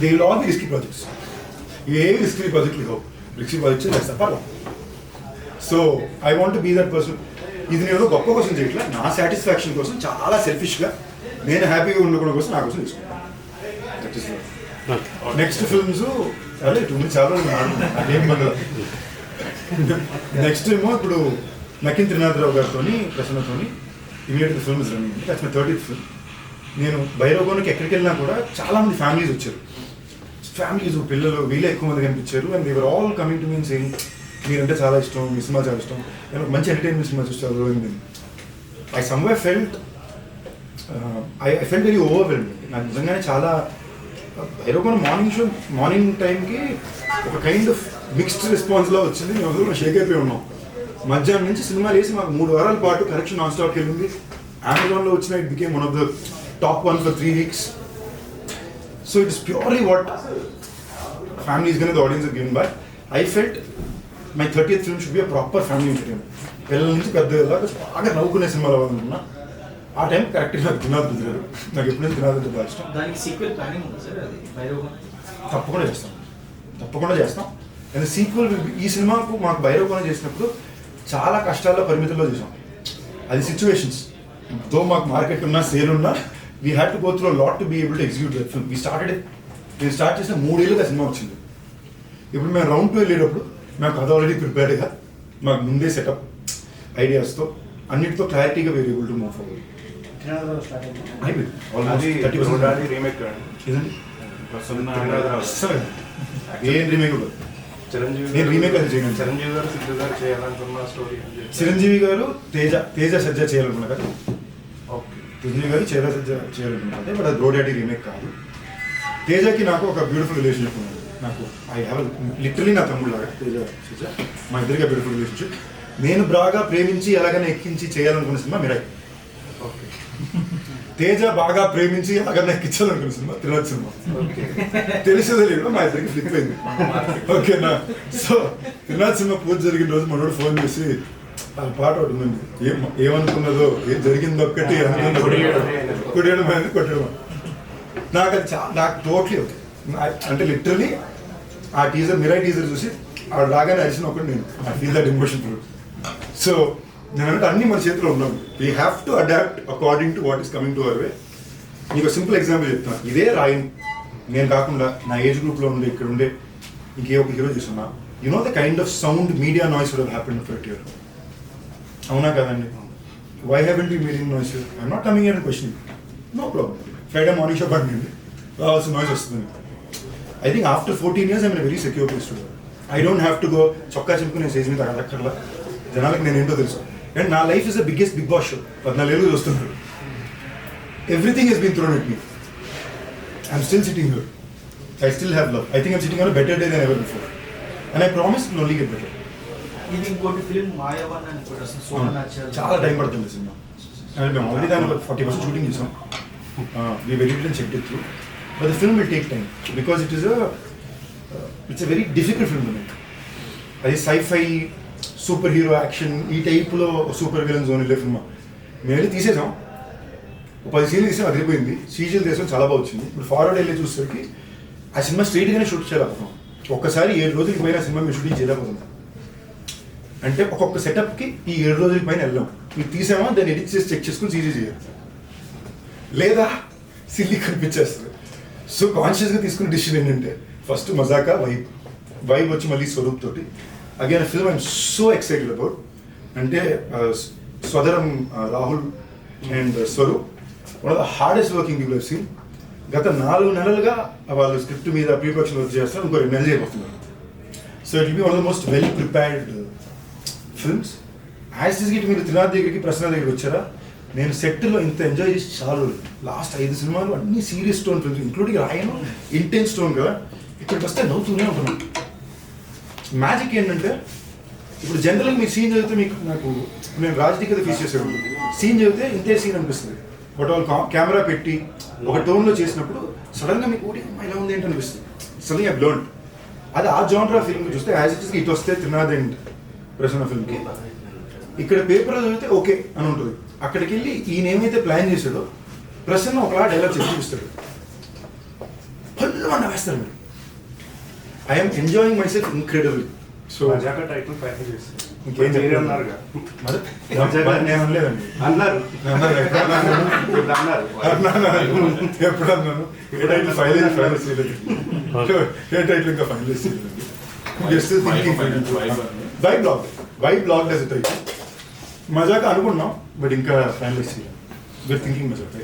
They will all be risky projects. ఏవి risky ప్రాజెక్టులు కావు, risky projects చేస్తా పర్లా. So I want to be that person. ఇది నేను గొప్ప కోసం చేయట్లా, నా సాటిస్ఫాక్షన్ కోసం, చాలా సెల్ఫిష్గా నేను హ్యాపీగా ఉండడం కోసం నా కోసం తీసుకుంటాను. దట్ ఈస్ నెక్స్ట్ ఫిల్మ్స్ అదే 2 minutes చాలా అదేం పడదు. నెక్స్ట్ ఏమో ఇప్పుడు నకిన్ త్రినాథరావు గారితో, ప్రసన్నతో immediate film is running. That's my 30th film. నేను భైరవకోనకి ఎక్కడికి వెళ్ళినా కూడా చాలామంది ఫ్యామిలీస్ వచ్చారు. ఫ్యామిలీస్ పిల్లలు వీళ్ళే ఎక్కువ మంది కనిపించారు. And they were all coming to mean saying మీరంటే చాలా ఇష్టం, మీ సినిమా చాలా ఇష్టం, నేను మంచి ఎంటర్టైన్మెంట్ సినిమా చూస్తారు. I somewhere felt I felt very overwhelming. నాకు నిజంగానే చాలా భైరవకోన మార్నింగ్ టైంకి ఒక కైండ్ ఆఫ్ మిక్స్డ్ రెస్పాన్స్లో వచ్చింది. మేము షేక్ అయిపోయి ఉన్నాం. మధ్యాహ్నం నుంచి సినిమా వేసి మాకు 3 వారాల పాటు కరెక్షన్ నాన్ స్టాప్కి వెళ్ళింది. అమెజాన్లో వచ్చిన it became one of the top 1 for 3 weeks. So it is purely what family is going to the audience are given by. I felt my 30th film should be a proper family entertainment. పిల్లల నుంచి పెద్దగా బాగా నవ్వుకునే సినిమాలు అవ్వాలనుకున్నా. ఆ time కరెక్ట్గా నాకు తినాలి కుదిరారు. నాకు ఎప్పుడైనా తినాలంటే బాగా ఇష్టం. దానికి సీక్వెల్ ప్లానింగ్ ఉంది సార్, అది భైరవకోన తప్పకుండా చేస్తాం. అండ్ సీక్వెల్ ఈ సినిమాకు మాకు భైరవకోన చేసినప్పుడు చాలా కష్టాల్లో పరిమితుల్లో చేసాం. అది సిచ్యువేషన్స్. దో మాకు మార్కెట్ ఉన్నా సేల్ ఉన్నా we had to go through lot to be able to execute that film. నేను స్టార్ట్ చేసిన 3 ఏళ్ళుగా సినిమా వచ్చింది. ఇప్పుడు మేము రౌండ్ 2 వెళ్ళేటప్పుడు మేము కథ ఆల్రెడీ ప్రిపేర్డ్గా మాకు ముందే సెటప్ ఐడియాస్తో అన్నిటితో క్లారిటీగా we're able to move forward. అయిపోయింది ఆల్మోస్ట్ 30% రీమేక్ ఇదండి. ప్రసన్న ఏం రీమేక్ నేను రీమేక్ అది చేయను. చిరంజీవి గారు సిద్ధు గారు చేయాలనుకున్న స్టోరీ. చిరంజీవి గారు తేజ సజ్జ చేయాలనుకున్నా కదా. ఓకే. చిరంజీవి గారు సజ్జ చేయాలనుకున్నా, బట్ అది బ్రో డాడీ రీమేక్ కాదు. తేజకి నాకు ఒక బ్యూటిఫుల్ రిలేషన్షిప్ ఉంది. నాకు ఐ హ్యావ్ లిటరలీ నా తమ్ముడు లాగా తేజ సజ్జ, మా ఇద్దరికి బ్యూటిఫుల్ రిలేషన్షిప్. నేను బాగా ప్రేమించి ఎలాగైనా ఎక్కించి చేయాలనుకున్న సినిమా మిరాయి. ఓకే. తేజ బాగా ప్రేమించి ఎలాగైనా ఎక్కించాలనుకున్న సినిమా త్రినాథ్ సినిమా. తెలిసేదో లేదు మా ఇద్దరికి ఫ్లిప్ అయింది. ఓకేనా. సో త్రినాథ్ సినిమా పూజ జరిగిన రోజు మనోడు ఫోన్ చేసి ఆ పాట ఒకటి ఉందండి, ఏమనుకున్నదో ఏం జరిగింది ఒక్కటి కొట్టేయడం కొట్టడం. నాకు అది నాకు టోటలీ ఓకే. అంటే లిటరలీ ఆ టీజర్ మిరాయి టీజర్ చూసి ఆ రాగానే అరిచిన ఒకటి నేను I feel that emotion through. So నేనంటే అన్ని మన చేతిలో ఉన్నాం. We have to adapt according to what is coming to our way. మీకు సింపుల్ ఎగ్జాంపుల్ చెప్తున్నా. ఇదే రాయన్ నేను కాకుండా నా ఏజ్ గ్రూప్లో ఉండే ఇక్కడ ఉండే ఇంకే ఒక హీరో చూస్తున్నా, you know the kind of sound media noise would have happened for year. అవునా కదండి? Why haven't you mirroring noise? I'm not coming and question, no problem. Friday morning show పడింది రావాల్సిన నాయిస్ వస్తుంది. I think after 14 years I'm very secure place to. I don't have to go చొక్కా చెప్పుకునే stage మీద అక్కర్లా. జనాలకు నేను ఏంటో తెలుసు. అండ్ నా life is the biggest Big Boss show. 14 ఏళ్ళు చూస్తున్నారు. Everything he's been thrown at me. I'm still sitting here. I still have love. I think I'm sitting on a better day than ever before. And I promise it will only get better. ఇది ఇంకోటి film మాయావన్ అని కూడా చాలా time పడుతుంది cinema. And మేము already దాని 40% shooting చేసాం. We very little checked it through. But the film will take time because it's a very difficult film to make. అది sci-fi, సూపర్ హీరో యాక్షన్ ఈ టైప్లో సూపర్ విలన్ జోన్ వెళ్ళే cinema. మేము వెళ్ళి తీసేసాం. 10 సీన్లు తీసాం, అదిరిపోయింది. సీజీలు తీసాం, చాలా బాగా వచ్చింది. ఇప్పుడు ఫార్వర్డ్ వెళ్ళి చూసేసరికి ఆ సినిమా స్ట్రైట్గానే షూట్ చేయలేకపోతున్నాం. ఒక్కసారి 7 రోజులకి పైన సినిమా మేము షూటింగ్ చేయలేకపోతున్నాం. అంటే ఒక్కొక్క సెటప్కి ఈ 7 రోజుల పైన వెళ్ళాం. మీరు తీసామా దాన్ని ఎడిట్ చేసి చెక్ చేసుకుని సీజీ చేయాలి, లేదా సిల్లీ కనిపించేస్తుంది. సో కాన్షియస్గా తీసుకున్న డిసిషన్ ఏంటంటే ఫస్ట్ మజాకా వైబ్ వచ్చి మళ్ళీ స్వరూప్ తోటి again film I'm so excited about. అంటే స్వదరం Rahul and Swaroop one of the hardest working people I've seen. గత 4 నెలలుగా వాళ్ళు స్క్రిప్ట్ మీద ప్రీ ప్రొడక్షన్ వర్క్ చేస్తారు. ఇంకో 2 నెలలు చేయబోతున్నారు. So it will be one of the most well prepared films. As దిస్కి మీరు త్రినాథ్ దగ్గరికి ప్రసన్న దగ్గరికి వచ్చారా, నేను సెట్లో ఇంత ఎంజాయ్ చేసి చాలా లాస్ట్ 5 సినిమాలు అన్ని సీరియస్ స్టోన్ ఫిల్మ్స్ ఇంక్లూడింగ్ రాయను ఇంటెన్స్ స్టోన్ కదా. ఇక్కడికి వస్తే నవ్వుతూనే ఉంటున్నాను. మ్యాజిక్ ఏంటంటే ఇప్పుడు జనరల్గా మీరు సీన్ చదివితే మీకు నాకు నేను రాజకీయ కదా ఫేస్ చేసేవాడు. సీన్ చదివితే ఇంతే సీన్ అనిపిస్తుంది. బట్ వాళ్ళు కెమెరా పెట్టి ఒక టోన్లో చేసినప్పుడు సడన్గా మీకు ఓడి ఇలా ఉంది ఏంటి అనిపిస్తుంది. సడన్గా ఐ లెర్న్డ్. అది ఆ జానరా ఫిల్మ్ చూస్తే యాజ్ ఇట్ ఇస్ ఇటు వస్తే త్రినాథ్ అండ్ ప్రసన్న ఫిల్మ్కి ఇక్కడ పేపర్లో చదివితే ఓకే అని ఉంటుంది. అక్కడికి వెళ్ళి ఈయన ఏమైతే ప్లాన్ చేశాడో ప్రసన్న ఒకలా డైలాగ్ చెప్పి చూపిస్తాడు. ఫుల్ మన వేస్తారు మీరు. I'm enjoying my self incredible. So title package చేస్తారు. ఇంకేం అన్నారు నేను అనలేదండి. అన్నారు ఎప్పుడు అన్నాను? ఏ టైటిల్ ఫైనలైజ్ చేయలేదు. ఏ టైటిల్ ఇంకా ఫైనలైజ్ చేయలేదు. Just thinking. Why blog as a title. Mazaka అనుకున్నాం బట్ ఇంకా ఫైనలైజ్ చేయాలి. We are thinking మజాక.